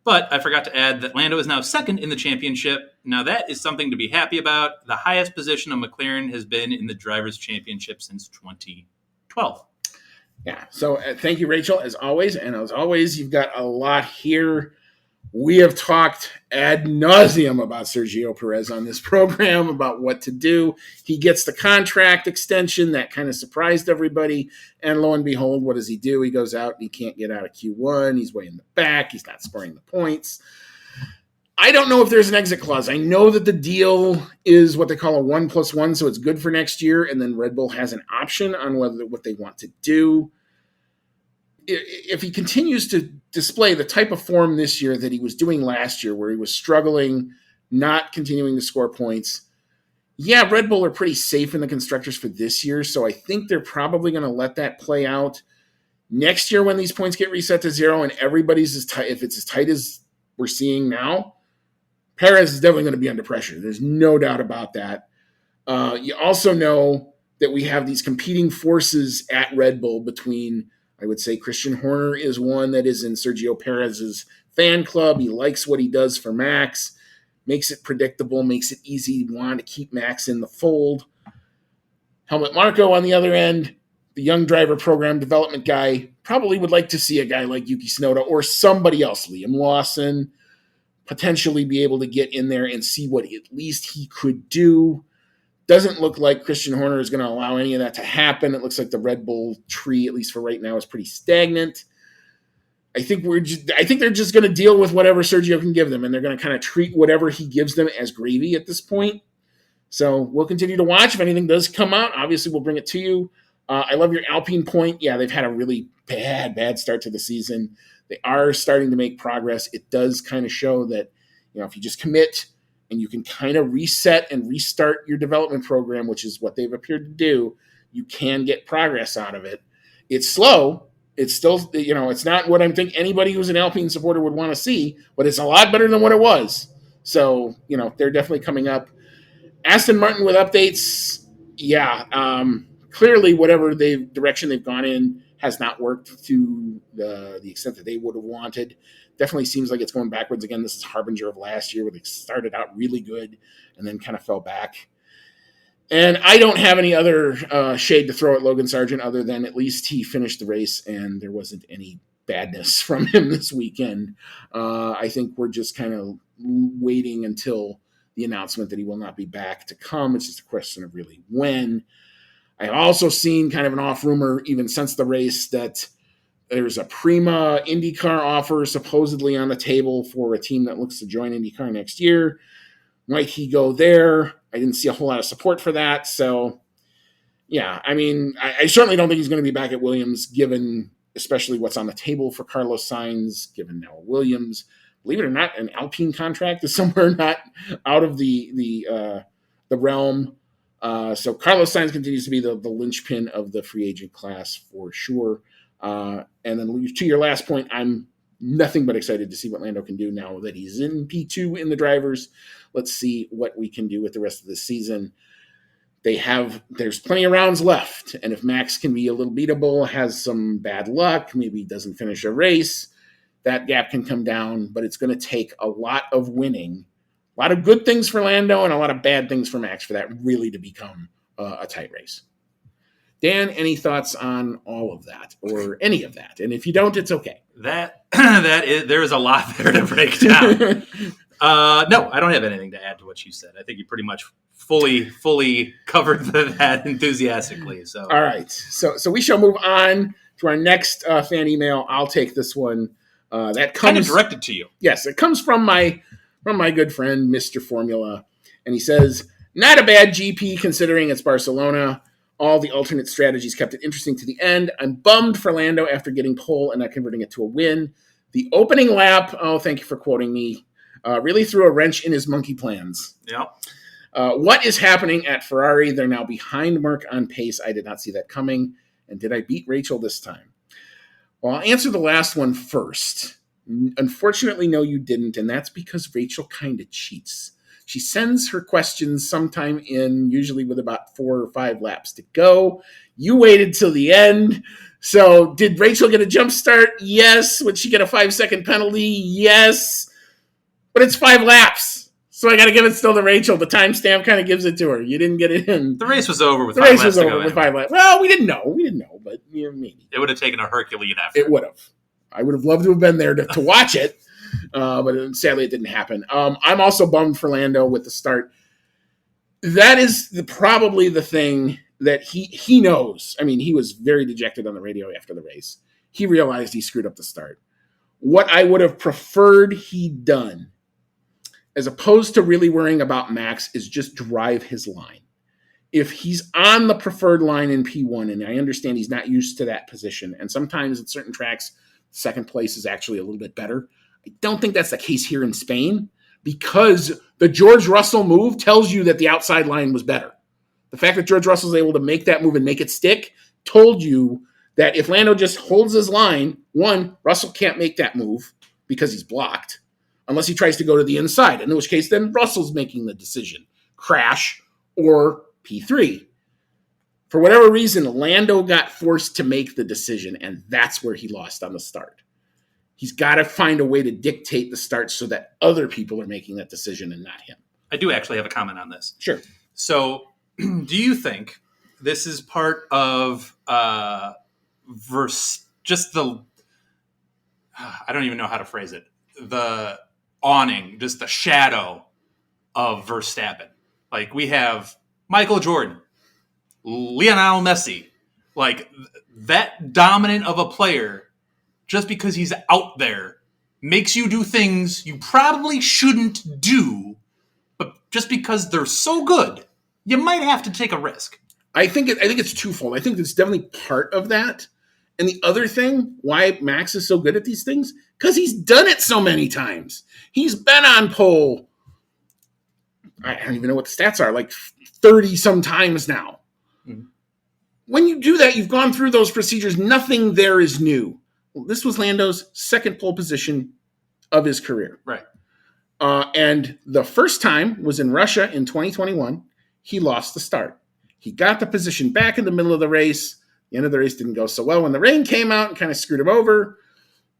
But I forgot to add that Lando is now second in the championship. Now that is something to be happy about. The highest position of McLaren has been in the Drivers' Championship since 2012. Yeah, so thank you, Rachel, as always. And as always, you've got a lot here. We have talked ad nauseum about Sergio Perez on this program, about what to do. He gets the contract extension. That kind of surprised everybody. And lo and behold, what does he do? He goes out and he can't get out of Q1. He's way in the back. He's not scoring the points. I don't know if there's an exit clause. I know that the deal is what they call a 1+1, so it's good for next year. And then Red Bull has an option on what they want to do. If he continues to display the type of form this year that he was doing last year, where he was struggling, not continuing to score points, yeah, Red Bull are pretty safe in the constructors for this year, so I think they're probably going to let that play out. Next year, when these points get reset to 0 and everybody's as tight, if it's as tight as we're seeing now, Perez is definitely going to be under pressure. There's no doubt about that. You also know that we have these competing forces at Red Bull between, I would say, Christian Horner is one that is in Sergio Perez's fan club. He likes what he does for Max, makes it predictable, makes it easy to want to keep Max in the fold. Helmut Marko on the other end, the young driver program development guy, probably would like to see a guy like Yuki Tsunoda or somebody else, Liam Lawson, potentially be able to get in there and see what at least he could do. Doesn't look like Christian Horner is going to allow any of that to happen. It looks like the Red Bull tree, at least for right now, is pretty stagnant. I think they're just going to deal with whatever Sergio can give them, and they're going to kind of treat whatever he gives them as gravy at this point. So we'll continue to watch. If anything does come out, obviously we'll bring it to you. I love your Alpine point. Yeah, they've had a really bad start to the season. They are starting to make progress. It does kind of show that, if you just commit and you can kind of reset and restart your development program, which is what they've appeared to do, you can get progress out of it. It's slow. It's still, it's not what I think anybody who's an Alpine supporter would want to see, but it's a lot better than what it was. So, they're definitely coming up. Aston Martin with updates. Yeah. Clearly whatever direction they've gone in has not worked to the extent that they would have wanted. Definitely seems like it's going backwards again. This is harbinger of last year where they started out really good and then kind of fell back. And I don't have any other shade to throw at Logan Sargent other than at least he finished the race and there wasn't any badness from him this weekend. I think we're just kind of waiting until the announcement that he will not be back to come. It's just a question of really when. I've also seen kind of an off rumor, even since the race, that there's a Prima IndyCar offer supposedly on the table for a team that looks to join IndyCar next year. Might he go there? I didn't see a whole lot of support for that. So, yeah, I mean, I certainly don't think he's going to be back at Williams, given especially what's on the table for Carlos Sainz, given now Williams. Believe it or not, an Alpine contract is somewhere not out of the realm. So Carlos Sainz continues to be the linchpin of the free agent class for sure. And then to your last point, I'm nothing but excited to see what Lando can do now that he's in P2 in the drivers. Let's see what we can do with the rest of the season. There's plenty of rounds left. And if Max can be a little beatable, has some bad luck, maybe doesn't finish a race, that gap can come down, but it's going to take a lot of winning, a lot of good things for Lando and a lot of bad things for Max for that really to become a tight race. Dan, any thoughts on all of that or any of that? And if you don't, it's okay. There is a lot there to break down. No, I don't have anything to add to what you said. I think you pretty much fully covered that enthusiastically. So all right, so we shall move on to our next fan email. I'll take this one. That comes kind of directed to you. Yes, it comes from my good friend Mr. Formula, and he says, "Not a bad GP considering it's Barcelona. All the alternate strategies kept it interesting to the end. I'm bummed for Lando after getting pole and not converting it to a win. The opening lap, oh, thank you for quoting me, really threw a wrench in his monkey plans. Yeah. What is happening at Ferrari? They're now behind Merck on pace. I did not see that coming. And did I beat Rachel this time?" Well, I'll answer the last one first. Unfortunately, no, you didn't. And that's because Rachel kind of cheats. She sends her questions sometime in, usually with about 4 or 5 laps to go. You waited till the end. So did Rachel get a jump start? Yes. Would she get a 5-second penalty? Yes. But it's 5 laps. So I got to give it still to Rachel. The timestamp kind of gives it to her. You didn't get it in. The race was over with 5 laps. The race was over with 5 laps. Well, we didn't know, but maybe. It would have taken a Herculean effort. It would have. I would have loved to have been there to watch it. But sadly, it didn't happen. I'm also bummed for Lando with the start. That is probably the thing that he knows. I mean, he was very dejected on the radio after the race. He realized he screwed up the start. What I would have preferred he'd done, as opposed to really worrying about Max, is just drive his line. If he's on the preferred line in P1, and I understand he's not used to that position, and sometimes at certain tracks, second place is actually a little bit better. I don't think that's the case here in Spain because the George Russell move tells you that the outside line was better. The fact that George Russell was able to make that move and make it stick told you that if Lando just holds his line, one, Russell can't make that move because he's blocked unless he tries to go to the inside, in which case then Russell's making the decision, crash or P3. For whatever reason, Lando got forced to make the decision, and that's where he lost on the start. He's got to find a way to dictate the start so that other people are making that decision and not him. I do actually have a comment on this. Sure. So do you think this is part of just the, I don't even know how to phrase it, the awning, just the shadow of Verstappen? Like we have Michael Jordan, Lionel Messi, like that dominant of a player, just because he's out there, makes you do things you probably shouldn't do, but just because they're so good, you might have to take a risk. I think it's twofold. I think it's definitely part of that. And the other thing, why Max is so good at these things, because he's done it so many times. He's been on pole, I don't even know what the stats are, like 30 some times now. Mm-hmm. When you do that, you've gone through those procedures. Nothing there is new. Well, this was Lando's second pole position of his career. Right. And the first time was in Russia in 2021. He lost the start. He got the position back in the middle of the race. The end of the race didn't go so well when the rain came out and kind of screwed him over.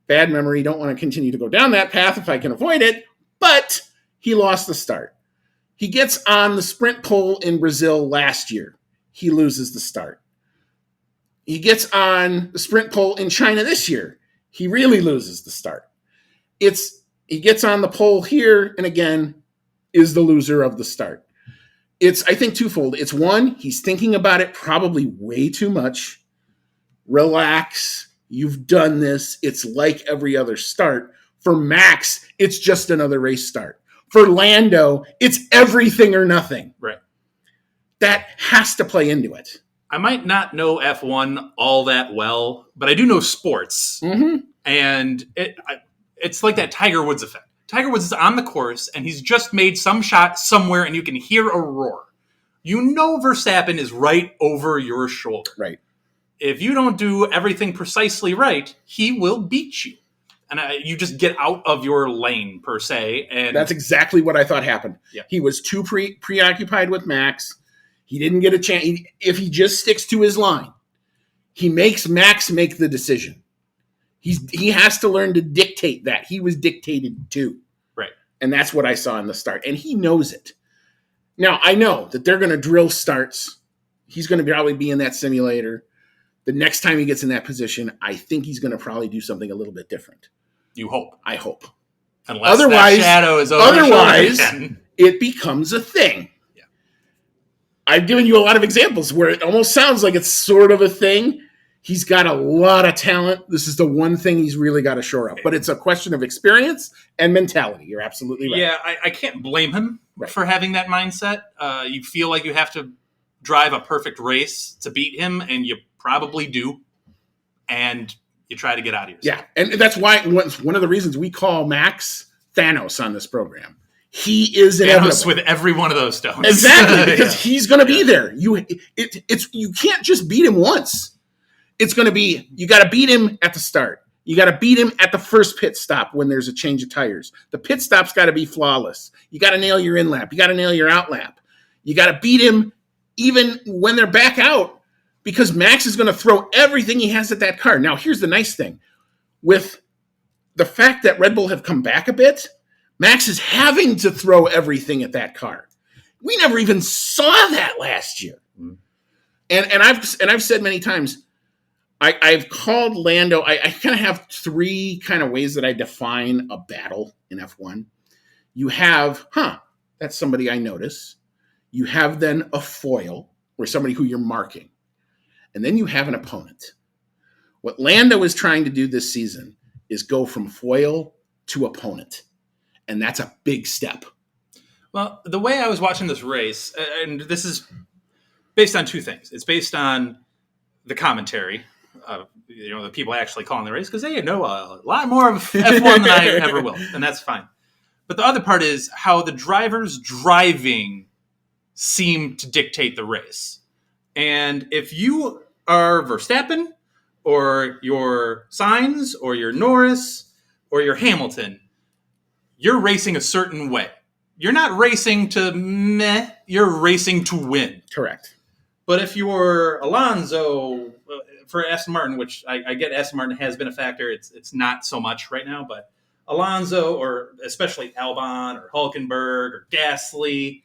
Bad memory. Don't want to continue to go down that path if I can avoid it. But he lost the start. He gets on the sprint pole in Brazil last year. He loses the start. He gets on the sprint pole in China this year. He really loses the start. He gets on the pole here and again is the loser of the start. It's, I think, twofold. It's one, he's thinking about it probably way too much. Relax. You've done this. It's like every other start. For Max, it's just another race start. For Lando, it's everything or nothing. Right. That has to play into it. I might not know F1 all that well, but I do know sports. Mm-hmm. And it's like that Tiger Woods effect. Tiger Woods is on the course, and he's just made some shot somewhere, and you can hear a roar. You know Verstappen is right over your shoulder. Right. If you don't do everything precisely right, he will beat you. And you just get out of your lane, per se. And that's exactly what I thought happened. Yeah. He was too preoccupied with Max. He didn't get a chance. If he just sticks to his line, he makes Max make the decision. He has to learn to dictate that. He was dictated to. Right. And that's what I saw in the start. And he knows it. Now, I know that they're going to drill starts. He's going to probably be in that simulator. The next time he gets in that position, I think he's going to probably do something a little bit different. You hope. I hope. Unless that shadow is over it becomes a thing. Yeah. I've given you a lot of examples where it almost sounds like it's sort of a thing. He's got a lot of talent. This is the one thing he's really got to shore up. But it's a question of experience and mentality. You're absolutely right. Yeah, I can't blame him for having that mindset. You feel like you have to drive a perfect race to beat him, and you probably do. And you try to get out of yourself. Yeah, and that's why one of the reasons we call Max Thanos on this program. He is inevitable. Thanos with every one of those stones. Exactly, because he's going to be there. You can't just beat him once. It's going to be, you got to beat him at the start. You got to beat him at the first pit stop when there's a change of tires. The pit stop's got to be flawless. You got to nail your in lap. You got to nail your out lap. You got to beat him even when they're back out, because Max is going to throw everything he has at that car. Now, here's the nice thing. With the fact that Red Bull have come back a bit, Max is having to throw everything at that car. We never even saw that last year. Mm. And I've said many times, I've called Lando. I kind of have three kind of ways that I define a battle in F1. You have, that's somebody I notice. You have then a foil, or somebody who you're marking. And then you have an opponent. What Lando is trying to do this season is go from foil to opponent. And that's a big step. Well, the way I was watching this race, and this is based on two things. It's based on the commentary, the people actually calling the race, because they know a lot more of F1 than I ever will, and that's fine. But the other part is how the drivers driving seem to dictate the race. And if you are Verstappen, or your Sainz, or your Norris, or your Hamilton, you're racing a certain way. You're not racing to meh, you're racing to win. Correct. But if you're Alonso for Aston Martin, which I get Aston Martin has been a factor, it's not so much right now, but Alonso, or especially Albon or Hülkenberg or Gasly,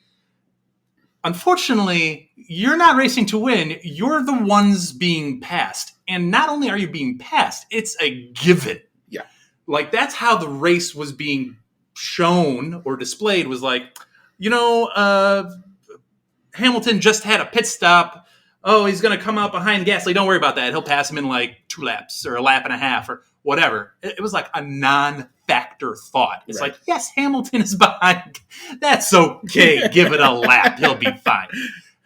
unfortunately, you're not racing to win. You're the ones being passed. And not only are you being passed, it's a given. Yeah. Like, that's how the race was being shown or displayed, was like, Hamilton just had a pit stop. Oh, he's going to come out behind Gasly. Don't worry about that. He'll pass him in like 2 laps or a lap and a half or whatever. It was like a non-factor thought. It's like, yes, Hamilton is behind. That's okay. Give it a lap. He'll be fine.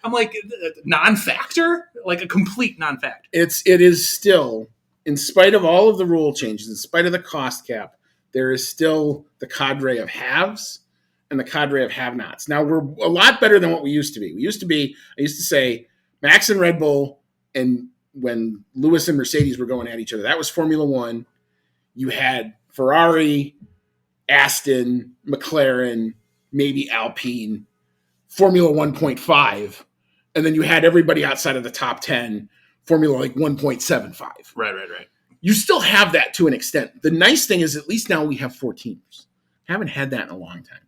I'm like, non-factor? Like a complete non-factor. It is still, in spite of all of the rule changes, in spite of the cost cap, there is still the cadre of haves and the cadre of have-nots. Now, we're a lot better than what we used to be. I used to say, Max and Red Bull, and when Lewis and Mercedes were going at each other, that was Formula One. You had Ferrari, Aston, McLaren, maybe Alpine, Formula 1.5, and then you had everybody outside of the top 10, Formula like 1.75. Right. You still have that to an extent. The nice thing is at least now we have 4 teams. Haven't had that in a long time,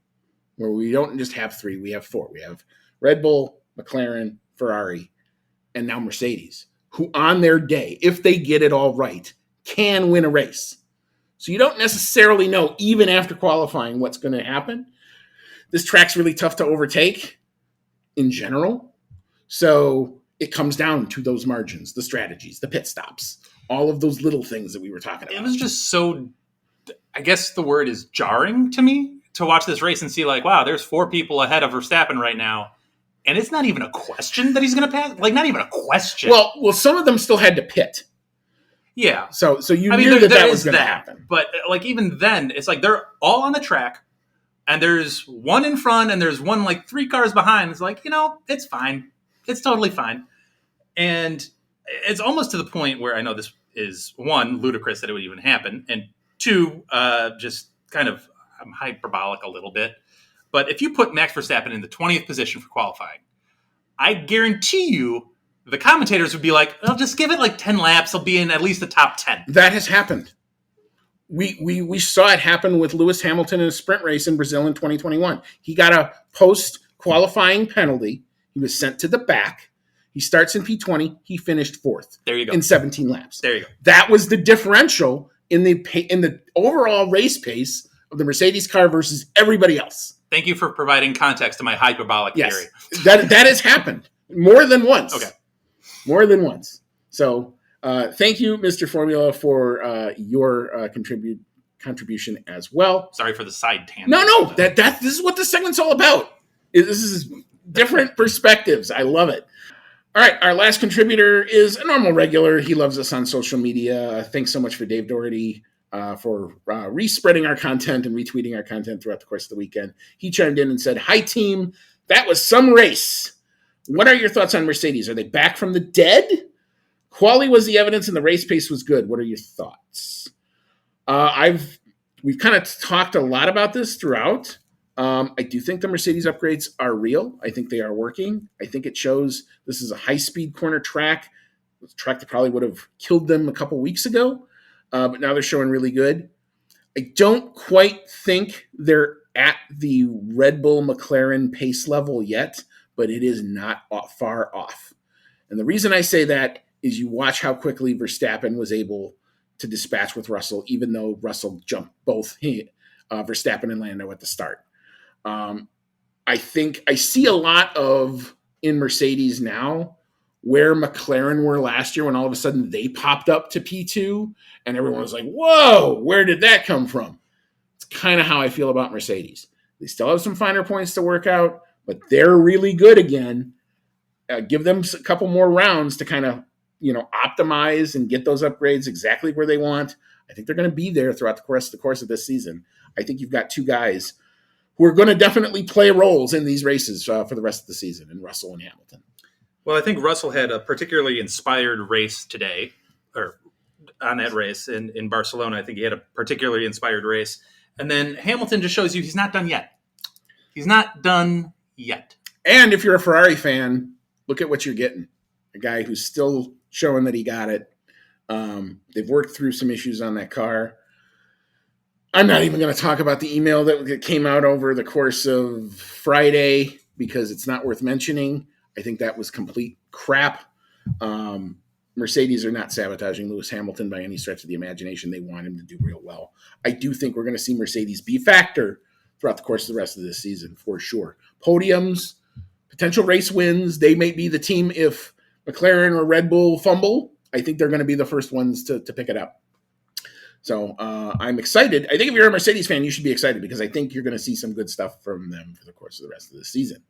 where we don't just have 3, we have 4. We have Red Bull, McLaren, Ferrari, and now Mercedes, who on their day, if they get it all right, can win a race. So you don't necessarily know, even after qualifying, what's going to happen. This track's really tough to overtake. in general. So it comes down to those margins, the strategies, the pit stops, all of those little things that we were talking about. It was just so, I guess the word is jarring to me to watch this race and see like, wow, there's 4 people ahead of Verstappen right now. And it's not even a question that he's going to pass. Like, not even a question. Well, some of them still had to pit. Yeah. So you knew that was going to happen. But like even then, it's like they're all on the track, and there's one in front, and there's one like 3 cars behind. It's like, it's fine. It's totally fine. And it's almost to the point where I know this is, 1, ludicrous that it would even happen, and 2, just kind of I'm hyperbolic a little bit. But if you put Max Verstappen in the 20th position for qualifying, I guarantee you the commentators would be like, "I'll just give it like 10 laps. He'll be in at least the top 10." That has happened. We saw it happen with Lewis Hamilton in a sprint race in Brazil in 2021. He got a post-qualifying penalty. He was sent to the back. He starts in P20. He finished 4th. There you go. In 17 laps. There you go. That was the differential in the overall race pace of the Mercedes car versus everybody else. Thank you for providing context to my hyperbolic theory. That has happened more than once. Okay. More than once. So thank you, Mr. Formula, for your contribution as well. Sorry for the side tangent. No, this is what this segment's all about. This is different perspectives. I love it. All right, our last contributor is a normal regular. He loves us on social media. Thanks so much for Dave Doherty for respreading our content and retweeting our content throughout the course of the weekend. He chimed in and said, "Hi, team. That was some race. What are your thoughts on Mercedes? Are they back from the dead? Quali was the evidence and the race pace was good. What are your thoughts?" We've kind of talked a lot about this throughout. I do think the Mercedes upgrades are real. I think they are working. I think it shows this is a high-speed corner track. It's a track that probably would have killed them a couple weeks ago, but now they're showing really good. I don't quite think they're at the Red Bull McLaren pace level yet, but it is not far off. And the reason I say that is you watch how quickly Verstappen was able to dispatch with Russell, even though Russell jumped both Verstappen and Lando at the start. I think I see a lot of in Mercedes now where McLaren were last year when all of a sudden they popped up to P2 and everyone was like, whoa, where did that come from? It's kind of how I feel about Mercedes. They still have some finer points to work out, but they're really good again. Give them a couple more rounds to kind of, optimize and get those upgrades exactly where they want. I think they're going to be there throughout the course of this season. I think you've got 2 guys who are going to definitely play roles in these races for the rest of the season, in Russell and Hamilton. Well, I think Russell had a particularly inspired race today, or on that race in Barcelona. I think he had a particularly inspired race. And then Hamilton just shows you he's not done yet. He's not done yet. And if you're a Ferrari fan, look at what you're getting. A guy who's still showing that he got it. They've worked through some issues on that car. I'm not even going to talk about the email that came out over the course of Friday because it's not worth mentioning. I think that was complete crap. Mercedes are not sabotaging Lewis Hamilton by any stretch of the imagination. They want him to do real well. I do think we're going to see Mercedes be a factor throughout the course of the rest of this season, for sure. Podiums, potential race wins. They may be the team if McLaren or Red Bull fumble. I think they're going to be the first ones to pick it up. So I'm excited. I think if you're a Mercedes fan, you should be excited because I think you're going to see some good stuff from them for the course of the rest of the season.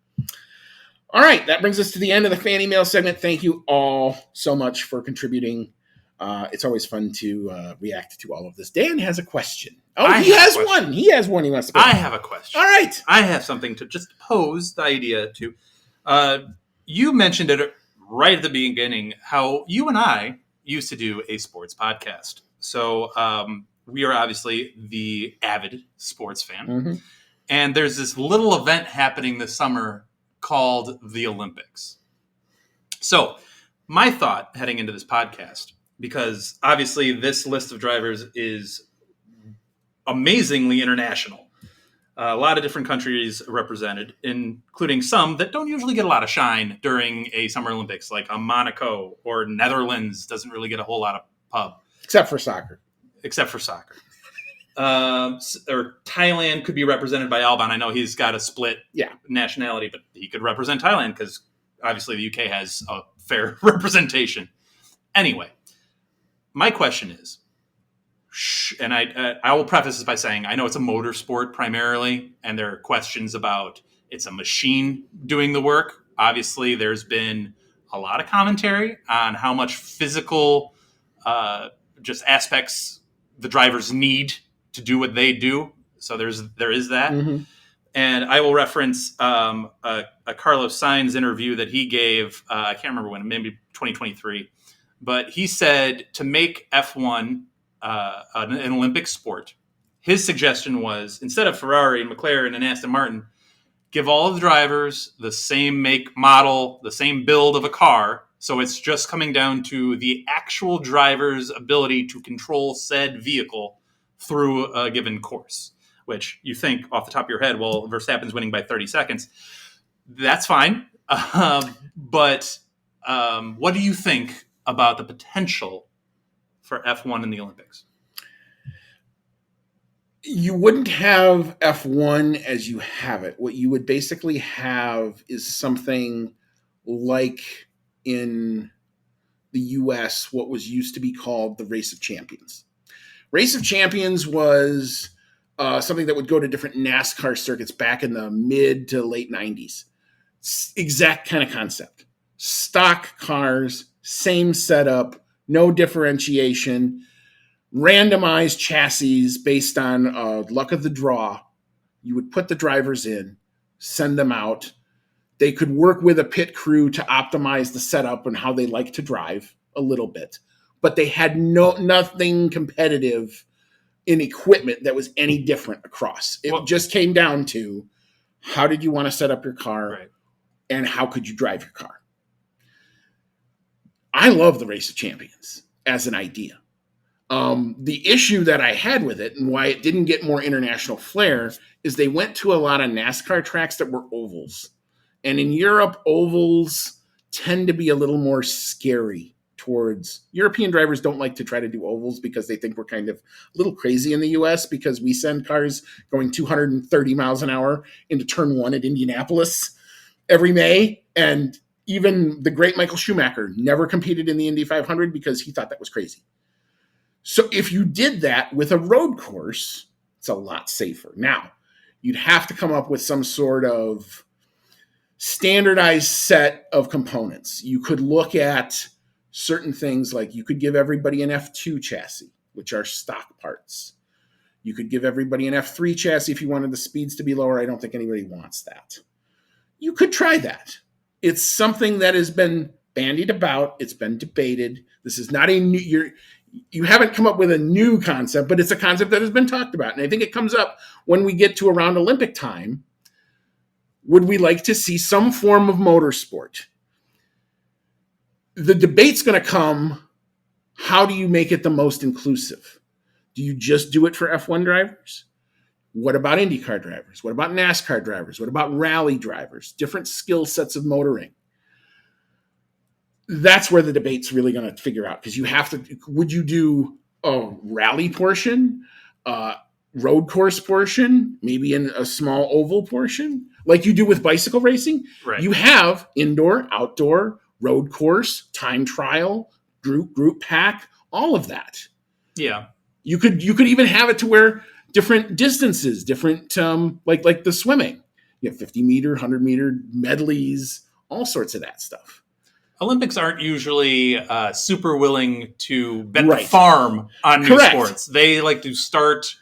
All right, that brings us to the end of the fan email segment. Thank you all so much for contributing. It's always fun to react to all of this. Dan has a question. Oh, he has one. He has one he wants to go. I have a question. All right. I have something to just pose the idea to. You mentioned it right at the beginning, how you and I used to do a sports podcast. So we are obviously the avid sports fan. Mm-hmm. And there's this little event happening this summer called the Olympics. So my thought heading into this podcast, because obviously this list of drivers is amazingly international. A lot of different countries represented, including some that don't usually get a lot of shine during a Summer Olympics, like a Monaco or Netherlands doesn't really get a whole lot of pub. Except for soccer. or Thailand could be represented by Albon. I know he's got a split nationality, but he could represent Thailand because obviously the UK has a fair representation. Anyway, my question is, and I will preface this by saying I know it's a motorsport primarily, and there are questions about it's a machine doing the work. Obviously, there's been a lot of commentary on how much physical just aspects the drivers need to do what they do. So there is that. Mm-hmm. And I will reference a Carlos Sainz interview that he gave, I can't remember when, maybe 2023. But he said to make F1 an Olympic sport, his suggestion was, instead of Ferrari and McLaren and Aston Martin, give all of the drivers the same make, model, the same build of a car. So it's just coming down to the actual driver's ability to control said vehicle through a given course, which you think off the top of your head, well, Verstappen's winning by 30 seconds. That's fine. But what do you think about the potential for F1 in the Olympics? You wouldn't have F1 as you have it. What you would basically have is something like in the US, what was used to be called the Race of Champions. Race of Champions was something that would go to different NASCAR circuits back in the mid to late 90s. Exact kind of concept. Stock cars, same setup, no differentiation, randomized chassis based on luck of the draw. You would put the drivers in, send them out. They could work with a pit crew to optimize the setup and how they like to drive a little bit. But they had nothing competitive in equipment that was any different across. It just came down to how did you want to set up your car and how could you drive your car? I love the Race of Champions as an idea. The issue that I had with it and why it didn't get more international flair is they went to a lot of NASCAR tracks that were ovals. And in Europe, ovals tend to be a little more scary towards European drivers. Don't like to try to do ovals because they think we're kind of a little crazy in the US because we send cars going 230 miles an hour into turn 1 at Indianapolis every May. And even the great Michael Schumacher never competed in the Indy 500 because he thought that was crazy. So if you did that with a road course, it's a lot safer. Now, you'd have to come up with some sort of standardized set of components. You could look at certain things like you could give everybody an F2 chassis, which are stock parts. You could give everybody an F3 chassis if you wanted the speeds to be lower. I don't think anybody wants that. You could try that. It's something that has been bandied about. It's been debated. This is not a new... You haven't come up with a new concept, but it's a concept that has been talked about. And I think it comes up when we get to around Olympic time. Would we like to see some form of motorsport? The debate's going to come, how do you make it the most inclusive? Do you just do it for F1 drivers? What about IndyCar drivers? What about NASCAR drivers? What about rally drivers? Different skill sets of motoring. That's where the debate's really going to figure out, because you have to, would you do a rally portion, road course portion, maybe in a small oval portion, like you do with bicycle racing? Right. You have indoor, outdoor, road course, time trial, group pack, all of that. Yeah. You could even have it to where different distances, different, like the swimming. You have 50 meter, 100 meter medleys, all sorts of that stuff. Olympics aren't usually super willing to bet the farm on new sports. They like to start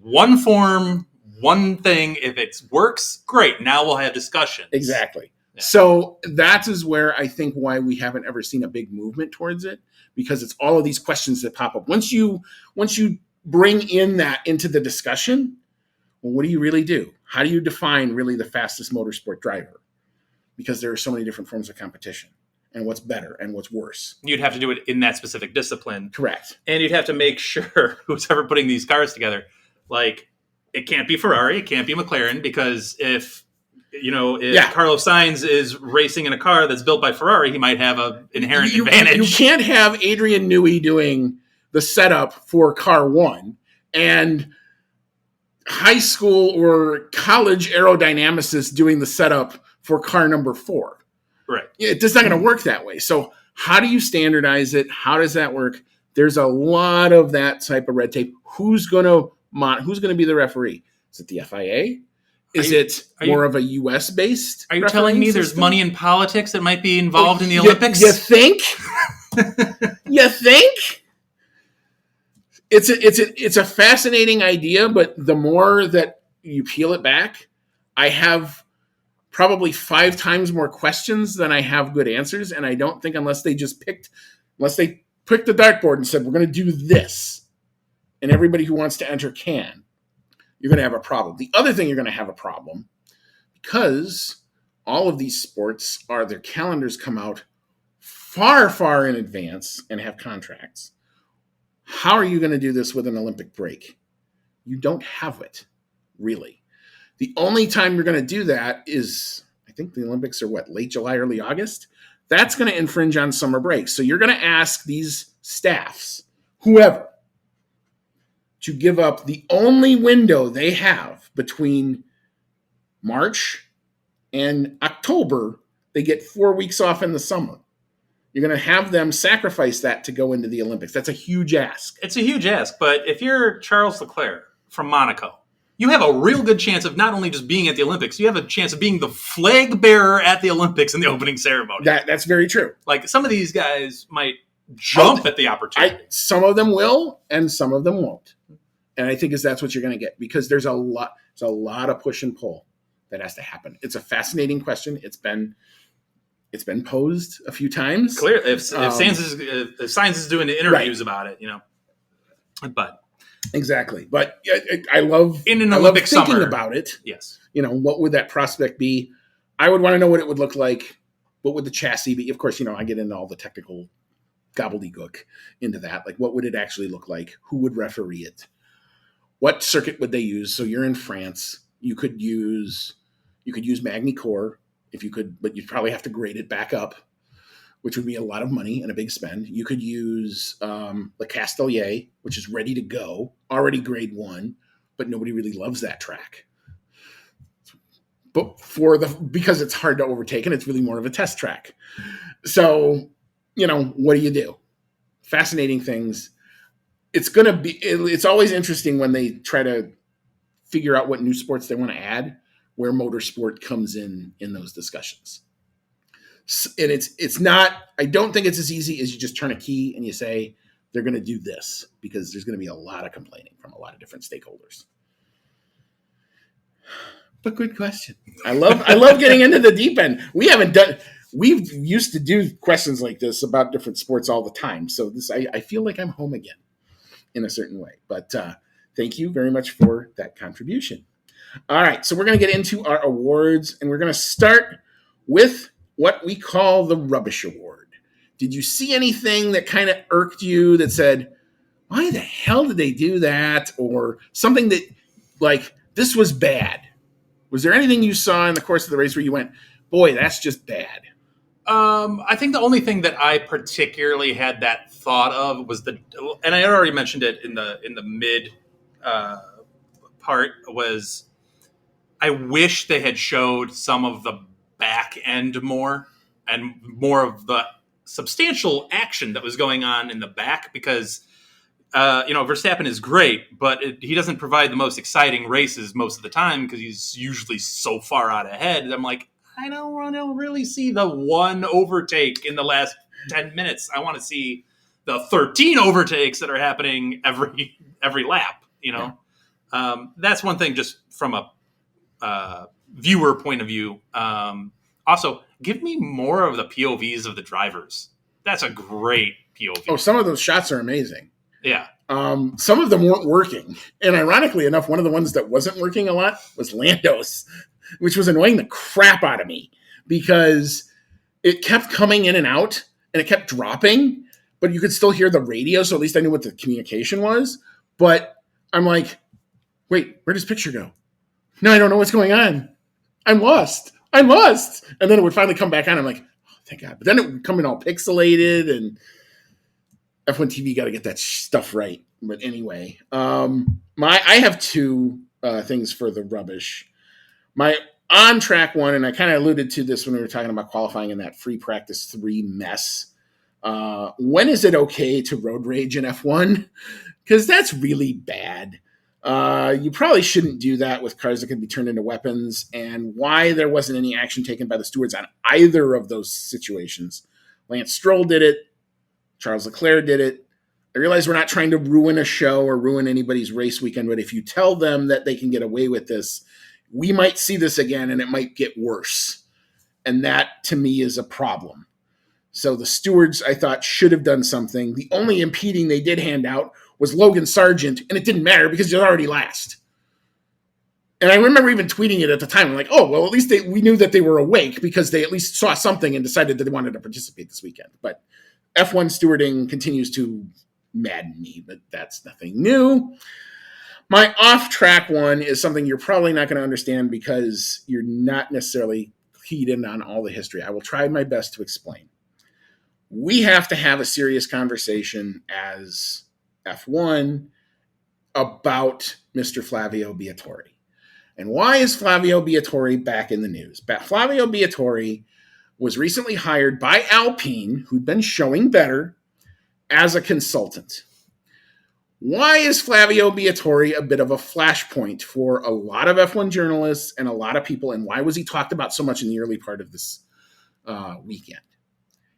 one form, one thing. If it works, great. Now we'll have discussions. Exactly. Yeah. So that is where I think why we haven't ever seen a big movement towards it, because it's all of these questions that pop up. Once you bring in that into the discussion, well, what do you really do? How do you define really the fastest motorsport driver? Because there are so many different forms of competition. And what's better and what's worse. You'd have to do it in that specific discipline. Correct. And you'd have to make sure who's ever putting these cars together, like, it can't be Ferrari, it can't be McLaren, because if Carlos Sainz is racing in a car that's built by Ferrari, he might have an inherent advantage. You can't have Adrian Newey doing the setup for car 1 and high school or college aerodynamicists doing the setup for car number 4. Right. It's just not going to work that way. So how do you standardize it? How does that work? There's a lot of that type of red tape. Who's going to be the referee? Is it the FIA? Is it more of a U.S. based? Are you telling me there's money in politics that might be involved in the Olympics? You think? You think? It's a fascinating idea, but the more that you peel it back, I have probably 5 times more questions than I have good answers. And I don't think unless they picked the dartboard and said, we're going to do this, and everybody who wants to enter can, you're going to have a problem. The other thing you're going to have a problem, because all of these sports their calendars come out far, far in advance and have contracts. How are you going to do this with an Olympic break? You don't have it, really. The only time you're going to do that is, I think the Olympics are late July, early August? That's going to infringe on summer breaks. So you're going to ask these staffs, whoever, to give up the only window they have between March and October. They get 4 weeks off in the summer. You're going to have them sacrifice that to go into the Olympics. That's a huge ask. It's a huge ask, but if you're Charles Leclerc from Monaco, you have a real good chance of not only just being at the Olympics, you have a chance of being the flag bearer at the Olympics in the opening ceremony. That's very true. Like, some of these guys might jump at the opportunity. Some of them will, and some of them won't. And I think that's what you're going to get, because there's a lot of push and pull that has to happen. It's a fascinating question. It's been posed a few times. Clear. If Sainz is doing the interviews about it, but exactly. But I love in an Olympic thinking summer about it. Yes. What would that prospect be? I would want to know what it would look like. What would the chassis be? Of course, I get into all the technical gobbledygook into that. Like, what would it actually look like? Who would referee it? What circuit would they use? So you're in France. You could use Magny-Cours if you could, but you'd probably have to grade it back up, which would be a lot of money and a big spend. You could use Le Castellier, which is ready to go, already grade 1, but nobody really loves that track. But because it's hard to overtake and it's really more of a test track. So, what do you do? Fascinating things. It's always interesting when they try to figure out what new sports they want to add, where motorsport comes in those discussions. And it's not, I don't think it's as easy as you just turn a key and you say, they're going to do this, because there's going to be a lot of complaining from a lot of different stakeholders. But good question. I love getting into the deep end. We used to do questions like this about different sports all the time. So I feel like I'm home again in a certain way, but thank you very much for that contribution. All right, so we're going to get into our awards, and we're going to start with what we call the Rubbish Award. Did you see anything that kind of irked you that said, why the hell did they do that? Or something that, like, this was bad? Was there anything you saw in the course of the race where you went, boy, that's just bad? I think the only thing that I particularly had that thought of was and I had already mentioned it in the mid part, was I wish they had showed some of the back end more and more of the substantial action that was going on in the back, because Verstappen is great, but he doesn't provide the most exciting races most of the time because he's usually so far out ahead. I'm like, I don't really see the one overtake in the last 10 minutes. I want to see the 13 overtakes that are happening every lap. That's one thing, just from a viewer point of view. Also, give me more of the POVs of the drivers. That's a great POV. Oh, some of those shots are amazing. Yeah. Some of them weren't working. And ironically enough, one of the ones that wasn't working a lot was Lando's, which was annoying the crap out of me because it kept coming in and out and it kept dropping, but you could still hear the radio. So at least I knew what the communication was. But I'm like, wait, where does picture go? No, I don't know what's going on. I'm lost. And then it would finally come back on. I'm like, oh, thank God. But then it would come in all pixelated, and F1 TV got to get that stuff right. But anyway, I have two things for the rubbish. My on track one, and I kind of alluded to this when we were talking about qualifying in that free practice 3 mess. When is it okay to road rage in F1? Because that's really bad. You probably shouldn't do that with cars that could be turned into weapons, and why there wasn't any action taken by the stewards on either of those situations. Lance Stroll did it. Charles Leclerc did it. I realize we're not trying to ruin a show or ruin anybody's race weekend, but if you tell them that they can get away with this, we might see this again and it might get worse. And that, to me, is a problem. So the stewards, I thought, should have done something. The only impeding they did hand out was Logan Sargent, and it didn't matter because he was already last. And I remember even tweeting it at the time. I'm like, oh, well, at least we knew that they were awake because they at least saw something and decided that they wanted to participate this weekend. But F1 stewarding continues to madden me, but that's nothing new. My off-track one is something you're probably not going to understand because you're not necessarily keyed in on all the history. I will try my best to explain. We have to have a serious conversation as F1 about Mr. Flavio Briatore. And why is Flavio Briatore back in the news? Flavio Briatore was recently hired by Alpine, who'd been showing better, as a consultant. Why is Flavio Briatore a bit of a flashpoint for a lot of F1 journalists and a lot of people, and why was he talked about so much in the early part of this weekend?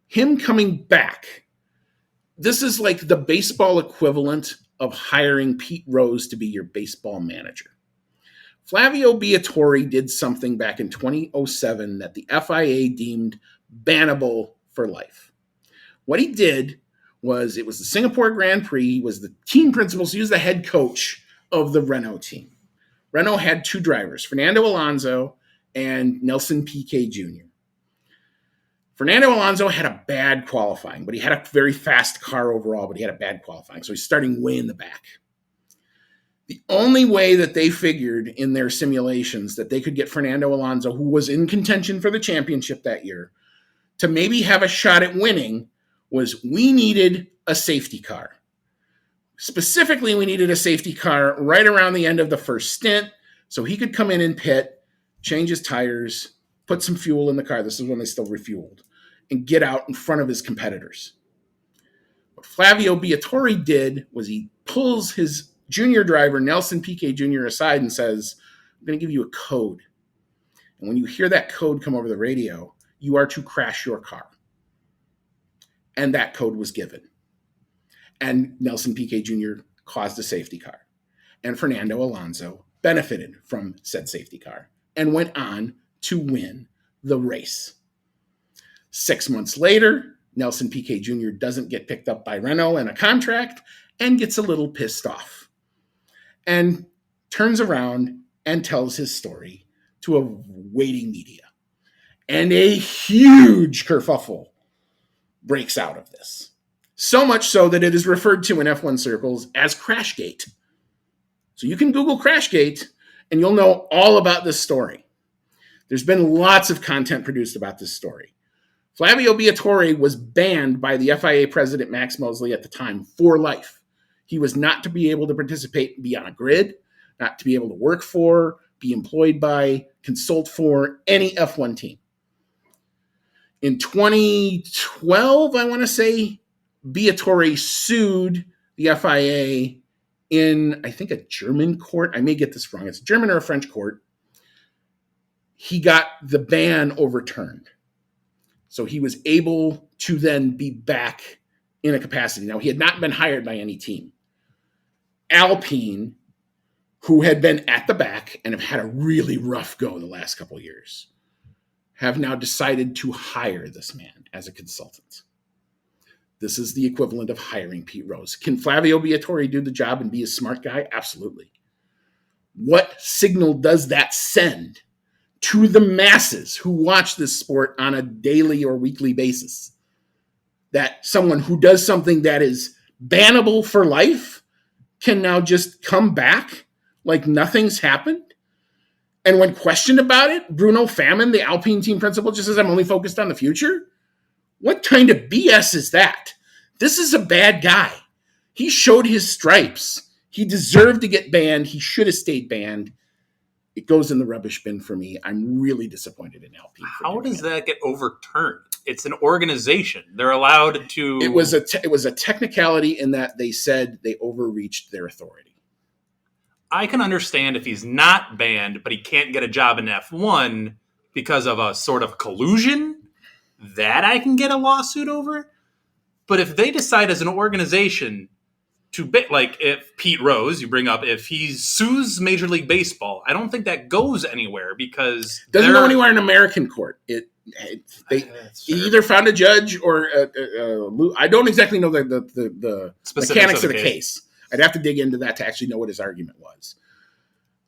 Him coming back, this is like the baseball equivalent of hiring Pete Rose to be your baseball manager. Flavio Briatore did something back in 2007 that the FIA deemed bannable for life. What he did was, it was the Singapore Grand Prix. He was the team principal, so he was the head coach of the Renault team. Renault had 2 drivers, Fernando Alonso and Nelson Piquet Jr. Fernando Alonso had a bad qualifying, but he had a very fast car overall, but he had a bad qualifying, so he's starting way in the back. The only way that they figured in their simulations that they could get Fernando Alonso, who was in contention for the championship that year, to maybe have a shot at winning was we needed a safety car. Specifically, we needed a safety car right around the end of the first stint so he could come in and pit, change his tires, put some fuel in the car. This is when they still refueled, and get out in front of his competitors. What Flavio Briatore did was he pulls his junior driver, Nelson Piquet Jr., aside and says, I'm going to give you a code. And when you hear that code come over the radio, you are to crash your car. And that code was given. And Nelson Piquet Jr. caused a safety car. And Fernando Alonso benefited from said safety car and went on to win the race. 6 months later, Nelson Piquet Jr. doesn't get picked up by Renault in a contract and gets a little pissed off and turns around and tells his story to a waiting media. And a huge kerfuffle breaks out of this. So much so that it is referred to in F1 circles as Crashgate. So you can Google Crashgate and you'll know all about this story. There's been lots of content produced about this story. Flavio Briatore was banned by the FIA president Max Mosley at the time for life. He was not to be able to participate, be on a grid, not to be able to work for, be employed by, consult for any F1 team. In 2012, I want to say, Briatore sued the FIA in, I think, a German court. I may get this wrong. It's a German or a French court. He got the ban overturned. So he was able to then be back in a capacity. Now, he had not been hired by any team. Alpine, who had been at the back and have had a really rough go the last couple of years, have now decided to hire this man as a consultant. This is the equivalent of hiring Pete Rose. Can Flavio Briatore do the job and be a smart guy? Absolutely. What signal does that send to the masses who watch this sport on a daily or weekly basis? That someone who does something that is bannable for life can now just come back like nothing's happened? And when questioned about it, Bruno Famine, the Alpine team principal, just says, I'm only focused on the future? What kind of BS is that? This is a bad guy. He showed his stripes. He deserved to get banned. He should have stayed banned. It goes in the rubbish bin for me. I'm really disappointed in Alpine. How does that get overturned? It's an organization. They're allowed to. It was a technicality in that they said they overreached their authority. I can understand if he's not banned, but he can't get a job in F1 because of a sort of collusion. That I can get a lawsuit over. But if they decide as an organization to like if Pete Rose, you bring up, if he sues Major League Baseball, I don't think that goes anywhere because doesn't go anywhere in American court. They either found a judge or I don't exactly know the mechanics of the case. I'd have to dig into that to actually know what his argument was.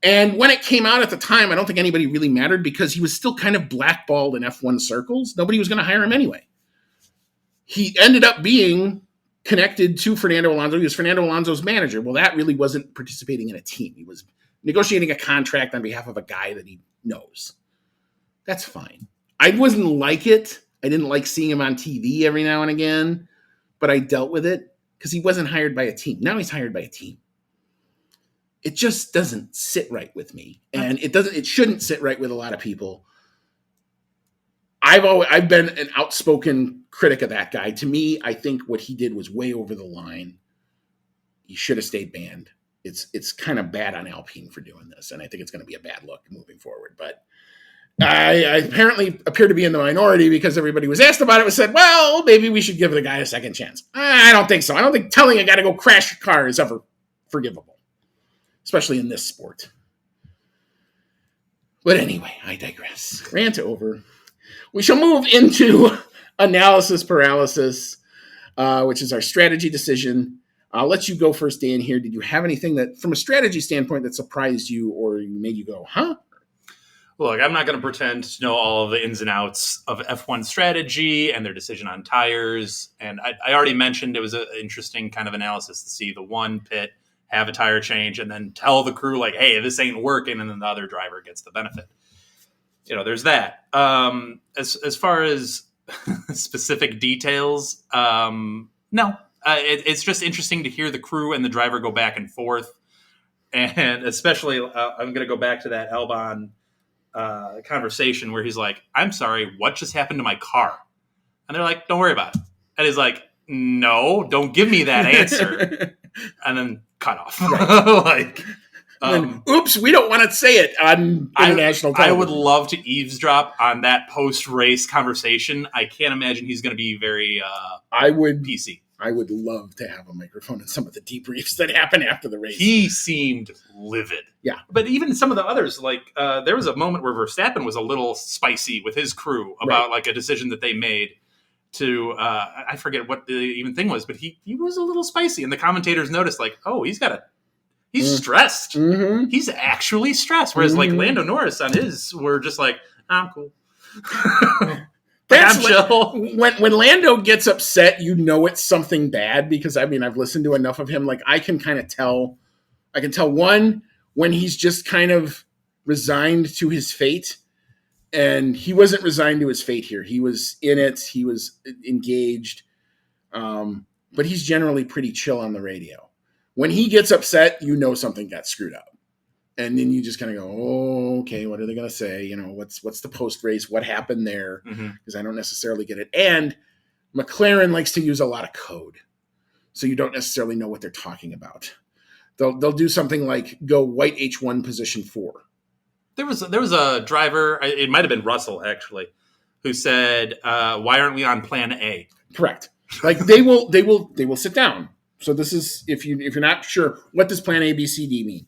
And when it came out at the time, I don't think anybody really mattered because he was still kind of blackballed in F1 circles. Nobody was going to hire him anyway. He ended up being connected to Fernando Alonso. He was Fernando Alonso's manager. Well, that really wasn't participating in a team. He was negotiating a contract on behalf of a guy that he knows. That's fine. I wasn't like it. I didn't like seeing him on TV every now and again, but I dealt with it because he wasn't hired by a team. Now he's hired by a team. It just doesn't sit right with me. And it shouldn't sit right with a lot of people. I've been an outspoken critic of that guy. To me, I think what he did was way over the line. He should have stayed banned. It's kind of bad on Alpine for doing this, and I think it's going to be a bad look moving forward. But I apparently appear to be in the minority because everybody was asked about it and said, well, maybe we should give the guy a second chance. I don't think so. I don't think telling a guy to go crash your car is ever forgivable, especially in this sport. But anyway, I digress. Rant over. We shall move into analysis paralysis, which is our strategy decision. I'll let you go first, Dan, here. Did you have anything that, from a strategy standpoint, that surprised you or made you go, huh? Look, I'm not going to pretend to know all of the ins and outs of F1 strategy and their decision on tires. And I already mentioned it was an interesting kind of analysis to see the one pit have a tire change and then tell the crew, like, hey, this ain't working, and then the other driver gets the benefit. There's that. As far as specific details, no. It's just interesting to hear the crew and the driver go back and forth. And especially, I'm going to go back to that Albon conversation where he's like, I'm sorry, what just happened to my car? And they're like, don't worry about it. And he's like, no, don't give me that answer. And then cut off. Right. Oops, we don't want to say it on international television. I would love to eavesdrop on that post-race conversation. I can't imagine he's going to be very PC. I would love to have a microphone in some of the debriefs that happen after the race. He seemed livid. Yeah. But even some of the others, like there was a moment where Verstappen was a little spicy with his crew about like a decision that they made to, I forget what the even thing was, but he was a little spicy. And the commentators noticed like, oh, he's stressed. Mm-hmm. He's actually stressed. Whereas like Lando Norris on his were just like, I'm cool. That's when Lando gets upset, you know it's something bad because I've listened to enough of him. Like I can kind of tell. I can tell one when he's just kind of resigned to his fate, and he wasn't resigned to his fate here. He was in it. He was engaged, but he's generally pretty chill on the radio. When he gets upset, you know something got screwed up. And then you just kind of go, oh, okay, what are they going to say? What's the post-race? What happened there? Because I don't necessarily get it. And McLaren likes to use a lot of code. So you don't necessarily know what they're talking about. They'll do something like go white H1 position 4. There was a driver, it might have been Russell actually, who said, why aren't we on plan A? Correct. Like they will sit down. So this is, if you're not sure, what does plan A, B, C, D mean?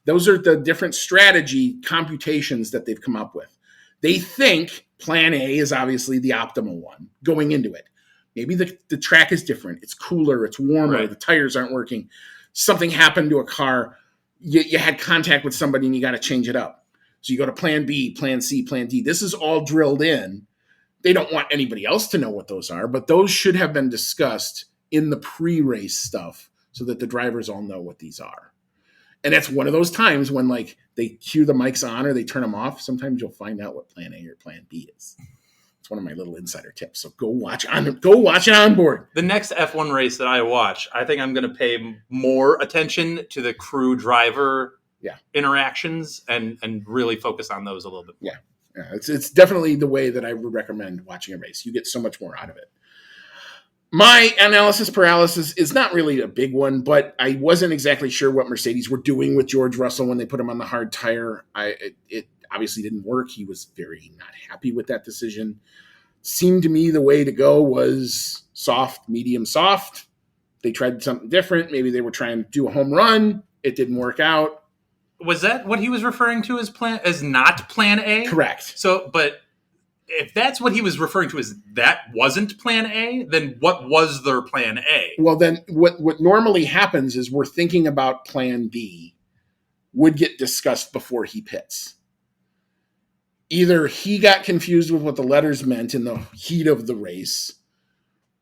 Those are the different strategy computations that they've come up with. They think plan A is obviously the optimal one going into it. Maybe the track is different. It's cooler. It's warmer. Right. The tires aren't working. Something happened to a car. You had contact with somebody and you got to change it up. So you go to plan B, plan C, plan D. This is all drilled in. They don't want anybody else to know what those are, but those should have been discussed in the pre-race stuff so that the drivers all know what these are. And that's one of those times when like they cue the mics on or they turn them off. Sometimes you'll find out what plan A or plan B is. one of my little insider tips. So go watch it on board. The next F1 race that I watch, I think I'm going to pay more attention to the crew driver interactions and really focus on those a little bit more. Yeah, it's definitely the way that I would recommend watching a race. You get so much more out of it. My analysis paralysis is not really a big one, but I wasn't exactly sure what Mercedes were doing with George Russell when they put him on the hard tire. It obviously didn't work. He was very not happy with that decision. Seemed to me the way to go was soft, medium, soft. They tried something different. Maybe they were trying to do a home run. It didn't work out. Was that what he was referring to as not plan A? Correct. So, but if that's what he was referring to as that wasn't plan A, then what was their plan A? Well, then what normally happens is we're thinking about plan B would get discussed before he pits. Either he got confused with what the letters meant in the heat of the race,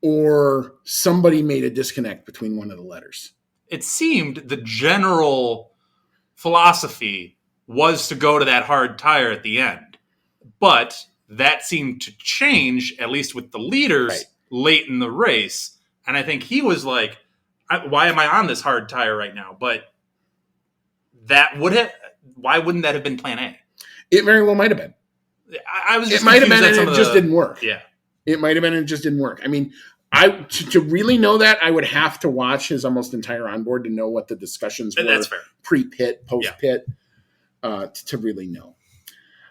or somebody made a disconnect between one of the letters. It seemed the general philosophy was to go to that hard tire at the end. But that seemed to change, at least with the leaders, late in the race. And I think he was like, why am I on this hard tire right now? But why wouldn't that have been plan A? It very well might have been. I was just it might have been, and it just didn't work. Yeah. It might have been, and it just didn't work. I mean, to really know that, I would have to watch his almost entire onboard to know what the discussions were. That's fair. Pre-pit, post-pit, to really know.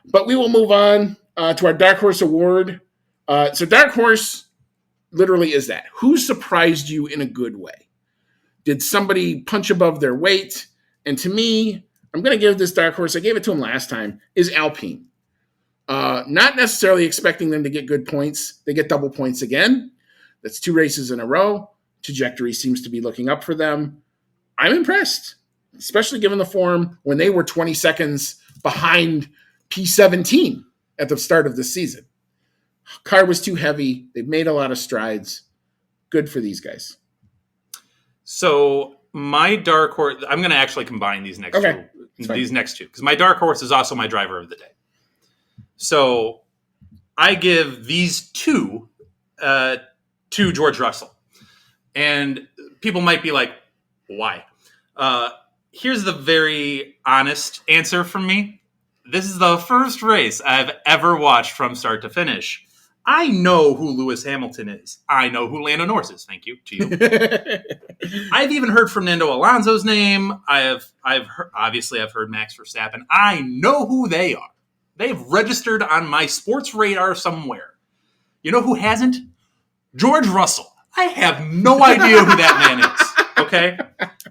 But we will move on to our Dark Horse Award. So Dark Horse literally is that. Who surprised you in a good way? Did somebody punch above their weight? And to me, I'm going to give this Dark Horse, I gave it to him last time, is Alpine. Not necessarily expecting them to get good points. They get double points again. That's 2 races in a row. Trajectory seems to be looking up for them. I'm impressed, especially given the form when they were 20 seconds behind P17 at the start of the season. Car was too heavy. They've made a lot of strides. Good for these guys. So my Dark Horse, I'm going to actually combine these next two. These next two, because my Dark Horse is also my driver of the day. So I give these two to George Russell. And people might be like, why? Here's the very honest answer from me. This is the first race I've ever watched from start to finish. I know who Lewis Hamilton is. I know who Lando Norris is. Thank you to you. I've even heard Fernando Alonso's name. I've heard Max Verstappen. I know who they are. They've registered on my sports radar somewhere. You know who hasn't? George Russell. I have no idea who that man is. Okay?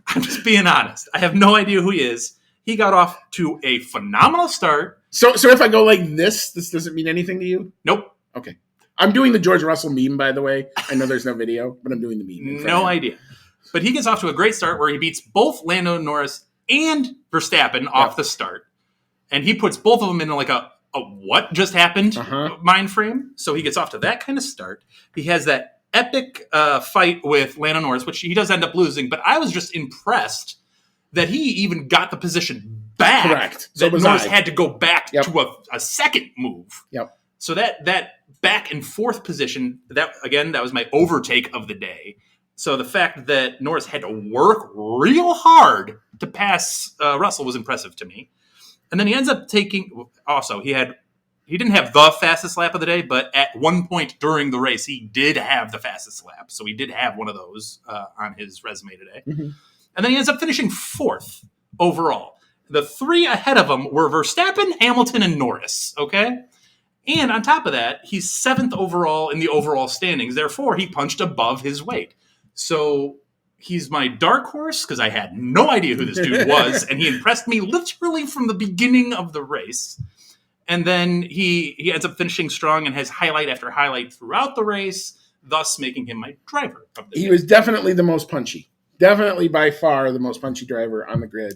I'm just being honest. I have no idea who he is. He got off to a phenomenal start. So if I go like this doesn't mean anything to you? Nope. Okay. I'm doing the George Russell meme, by the way. I know there's no video, but I'm doing the meme. No idea. But he gets off to a great start where he beats both Lando Norris and Verstappen off the start. And he puts both of them in like a what just happened mind frame. So he gets off to that kind of start. He has that epic fight with Lando Norris, which he does end up losing. But I was just impressed that he even got the position back. Correct. That Norris had to go back to a second move. Yep. So that back and forth position, that was my overtake of the day. So the fact that Norris had to work real hard to pass Russell was impressive to me. And then he ends up taking, also, he didn't have the fastest lap of the day, but at one point during the race, he did have the fastest lap. So he did have one of those on his resume today. Mm-hmm. And then he ends up finishing 4th overall. The 3 ahead of him were Verstappen, Hamilton, and Norris, okay? And on top of that, he's 7th overall in the overall standings. Therefore, he punched above his weight. So he's my dark horse because I had no idea who this dude was, and he impressed me literally from the beginning of the race. And then he ends up finishing strong and has highlight after highlight throughout the race, thus making him my driver of the day. He was definitely the most punchy. Definitely by far the most punchy driver on the grid.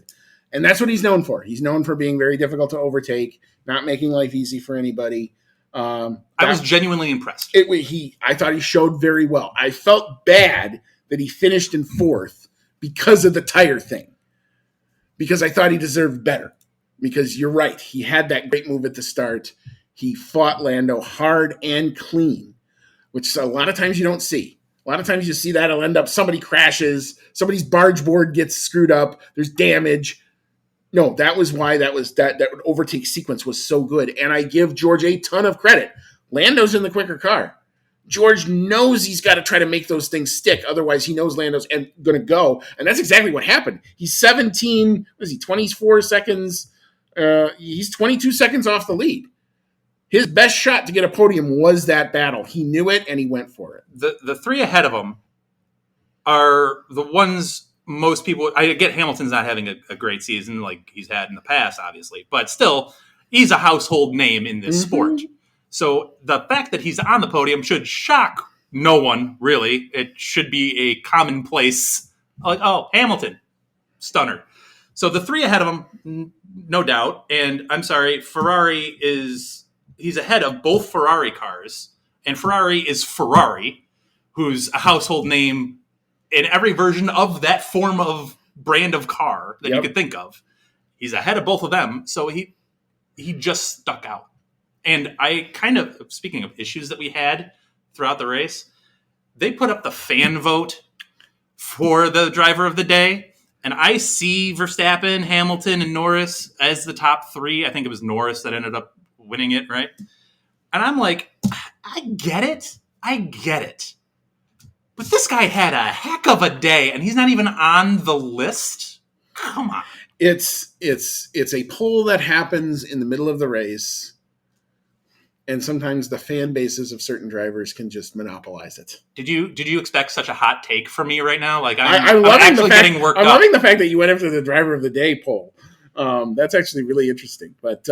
And that's what he's known for. He's known for being very difficult to overtake, not making life easy for anybody. I was genuinely impressed. I thought he showed very well. I felt bad that he finished in 4th because of the tire thing. Because I thought he deserved better. Because you're right. He had that great move at the start. He fought Lando hard and clean, which a lot of times you don't see. A lot of times you see that it'll end up somebody crashes, somebody's barge board gets screwed up, there's damage. No, that was why that overtake sequence was so good. And I give George a ton of credit. Lando's in the quicker car. George knows he's got to try to make those things stick. Otherwise, he knows Lando's going to go. And that's exactly what happened. He's 24 seconds. He's 22 seconds off the lead. His best shot to get a podium was that battle. He knew it, and he went for it. The three ahead of him are the ones most people... I get Hamilton's not having a great season like he's had in the past, obviously. But still, he's a household name in this sport. So the fact that he's on the podium should shock no one, really. It should be a commonplace, like, oh, Hamilton, stunner. So the three ahead of him, no doubt. And I'm sorry, he's ahead of both Ferrari cars. And Ferrari is Ferrari, who's a household name in every version of that form of brand of car that you could think of. He's ahead of both of them. So he just stuck out. And I speaking of issues that we had throughout the race, they put up the fan vote for the driver of the day. And I see Verstappen, Hamilton, and Norris as the top three. I think it was Norris that ended up winning it, right? And I'm like, I get it. But this guy had a heck of a day, and he's not even on the list. Come on. It's a poll that happens in the middle of the race. And sometimes the fan bases of certain drivers can just monopolize it. Did you expect such a hot take from me right now? Like I'm loving the fact that you went after the driver of the day poll. That's actually really interesting. But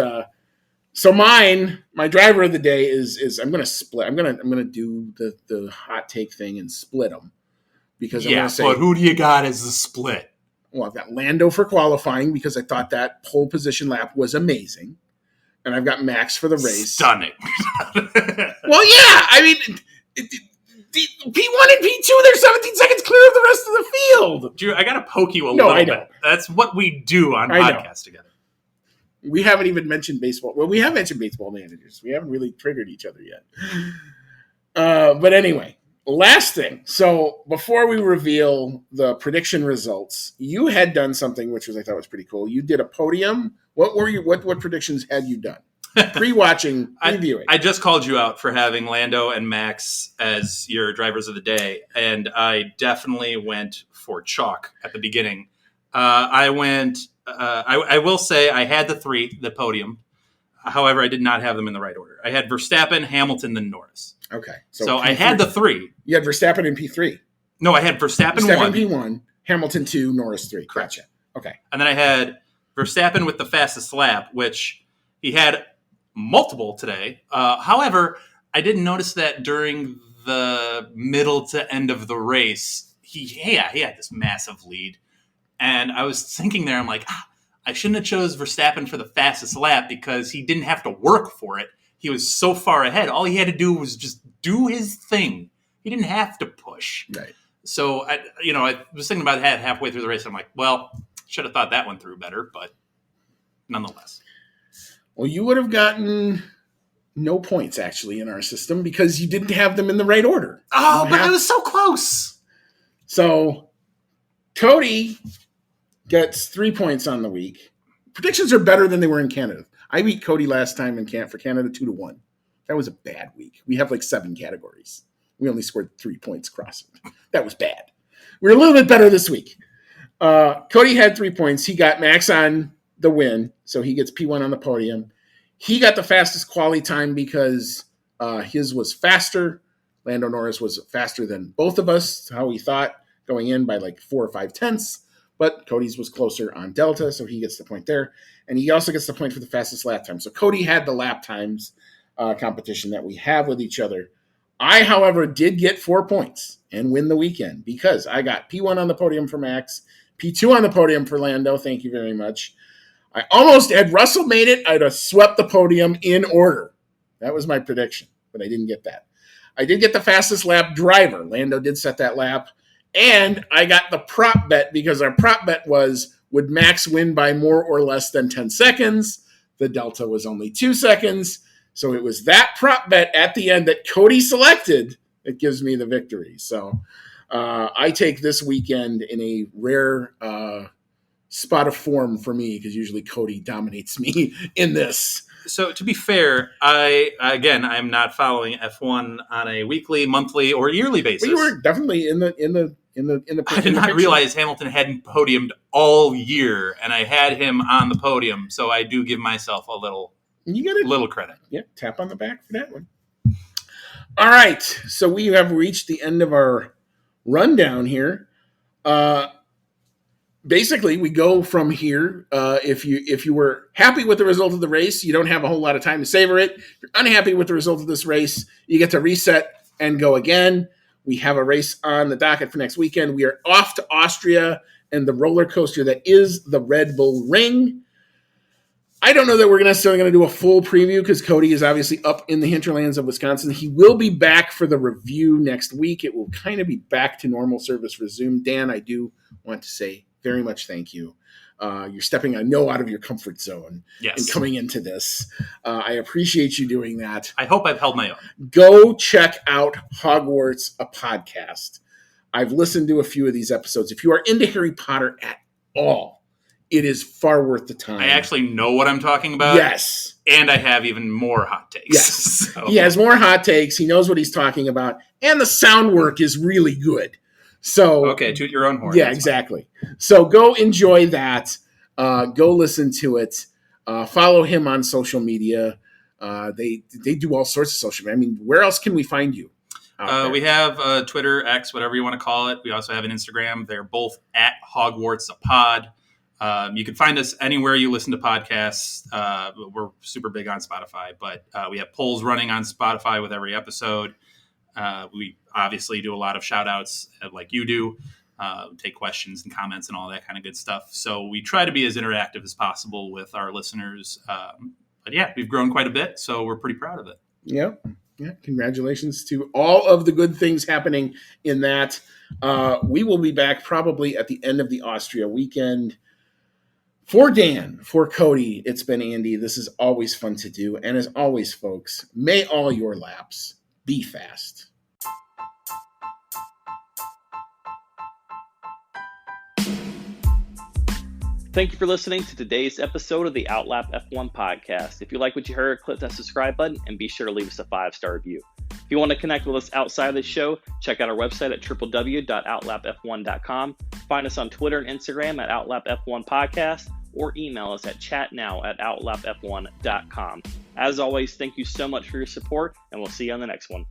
so my driver of the day is I'm going to split. I'm going to do the hot take thing and split them because I'm going to say. But who do you got as the split? Well, I've got Lando for qualifying because I thought that pole position lap was amazing. And I've got Max for the race. Stunning. Well, yeah. I mean, P1 and P2, they're 17 seconds clear of the rest of the field. Drew, I got to poke you a little bit. That's what we do on podcasts together. We haven't even mentioned baseball. Well, we have mentioned baseball managers. We haven't really triggered each other yet. But anyway, last thing. So before we reveal the prediction results, you had done something which I thought was pretty cool. You did a podium. What predictions had you done? Pre-watching, previewing. I just called you out for having Lando and Max as your drivers of the day, and I definitely went for chalk at the beginning. I will say I had the podium. However, I did not have them in the right order. I had Verstappen, Hamilton, then Norris. Okay. So I had the three. You had Verstappen in P3. No, I had Verstappen 1. P1, Hamilton 2, Norris 3. Correct. Gotcha. Okay. And then I had Verstappen with the fastest lap, which he had multiple today. However, I didn't notice that during the middle to end of the race, he had this massive lead. And I was thinking there, I'm like, I shouldn't have chose Verstappen for the fastest lap because he didn't have to work for it. He was so far ahead. All he had to do was just do his thing. He didn't have to push. Right. So, I was thinking about that halfway through the race. I'm like, well, should have thought that one through better, but nonetheless. Well, you would have gotten no points, actually, in our system because you didn't have them in the right order. Oh, but it was so close. So, Cody gets 3 points on the week. Predictions are better than they were in Canada. I beat Cody last time for Canada 2-1. That was a bad week. We have like 7 categories. We only scored 3 points crossing. That was bad. We're a little bit better this week. Cody had 3 points. He got Max on the win, so he gets P1 on the podium. He got the fastest quali time because his was faster. Lando Norris was faster than both of us, how we thought, going in by like 4 or 5 tenths. But Cody's was closer on Delta, so he gets the point there. And he also gets the point for the fastest lap time. So Cody had the lap times competition that we have with each other. I, however, did get 4 points and win the weekend because I got P1 on the podium for Max, P2 on the podium for Lando. Thank you very much. I almost had Russell made it. I'd have swept the podium in order. That was my prediction, but I didn't get that. I did get the fastest lap driver. Lando did set that lap. And I got the prop bet because our prop bet was, would Max win by more or less than 10 seconds? The delta was only 2 seconds. So it was that prop bet at the end that Cody selected that gives me the victory. So I take this weekend in a rare spot of form for me, because usually Cody dominates me in this. So to be fair, I'm not following F1 on a weekly, monthly, or yearly basis. Well, you were definitely in the I did not realize Hamilton hadn't podiumed all year, and I had him on the podium. So I do give myself a little credit. Yeah, tap on the back for that one. All right, so we have reached the end of our rundown here. Basically, we go from here. If you were happy with the result of the race, you don't have a whole lot of time to savor it. If you're unhappy with the result of this race, you get to reset and go again. We have a race on the docket for next weekend. We are off to Austria and the roller coaster that is the Red Bull Ring. I don't know that we're necessarily going to do a full preview, because Cody is obviously up in the hinterlands of Wisconsin. He will be back for the review next week. It will kind of be back to normal service resumed. Dan, I do want to say very much thank you. You're stepping, I know, out of your comfort zone and coming into this. I appreciate you doing that. I hope I've held my own. Go check out Hogwarts, a podcast. I've listened to a few of these episodes. If you are into Harry Potter at all, it is far worth the time. I actually know what I'm talking about. Yes. And I have even more hot takes. Yes. So. He has more hot takes. He knows what he's talking about. And the sound work is really good. So okay, toot your own horn. Yeah, exactly. So go enjoy that. Go listen to it. Follow him on social media. They do all sorts of social media. I mean, where else can we find you? We have Twitter, X, whatever you want to call it. We also have an Instagram. They're both at Hogwarts a Pod. You can find us anywhere you listen to podcasts. We're super big on Spotify, but we have polls running on Spotify with every episode. We obviously do a lot of shout outs like you do, take questions and comments and all that kind of good stuff. So we try to be as interactive as possible with our listeners. But yeah, we've grown quite a bit, so we're pretty proud of it. Yep. Yeah. Congratulations to all of the good things happening in that. We will be back probably at the end of the Austria weekend. For Dan, for Cody, it's been Andy. This is always fun to do. And as always, folks, may all your laps be fast. Thank you for listening to today's episode of the Outlap F1 podcast. If you like what you heard, click that subscribe button and be sure to leave us a 5-star review. If you want to connect with us outside of the show, check out our website at www.outlapf1.com. Find us on Twitter and Instagram at outlapf1 podcast, or email us at chatnow@outlapf1.com. As always, thank you so much for your support, and we'll see you on the next one.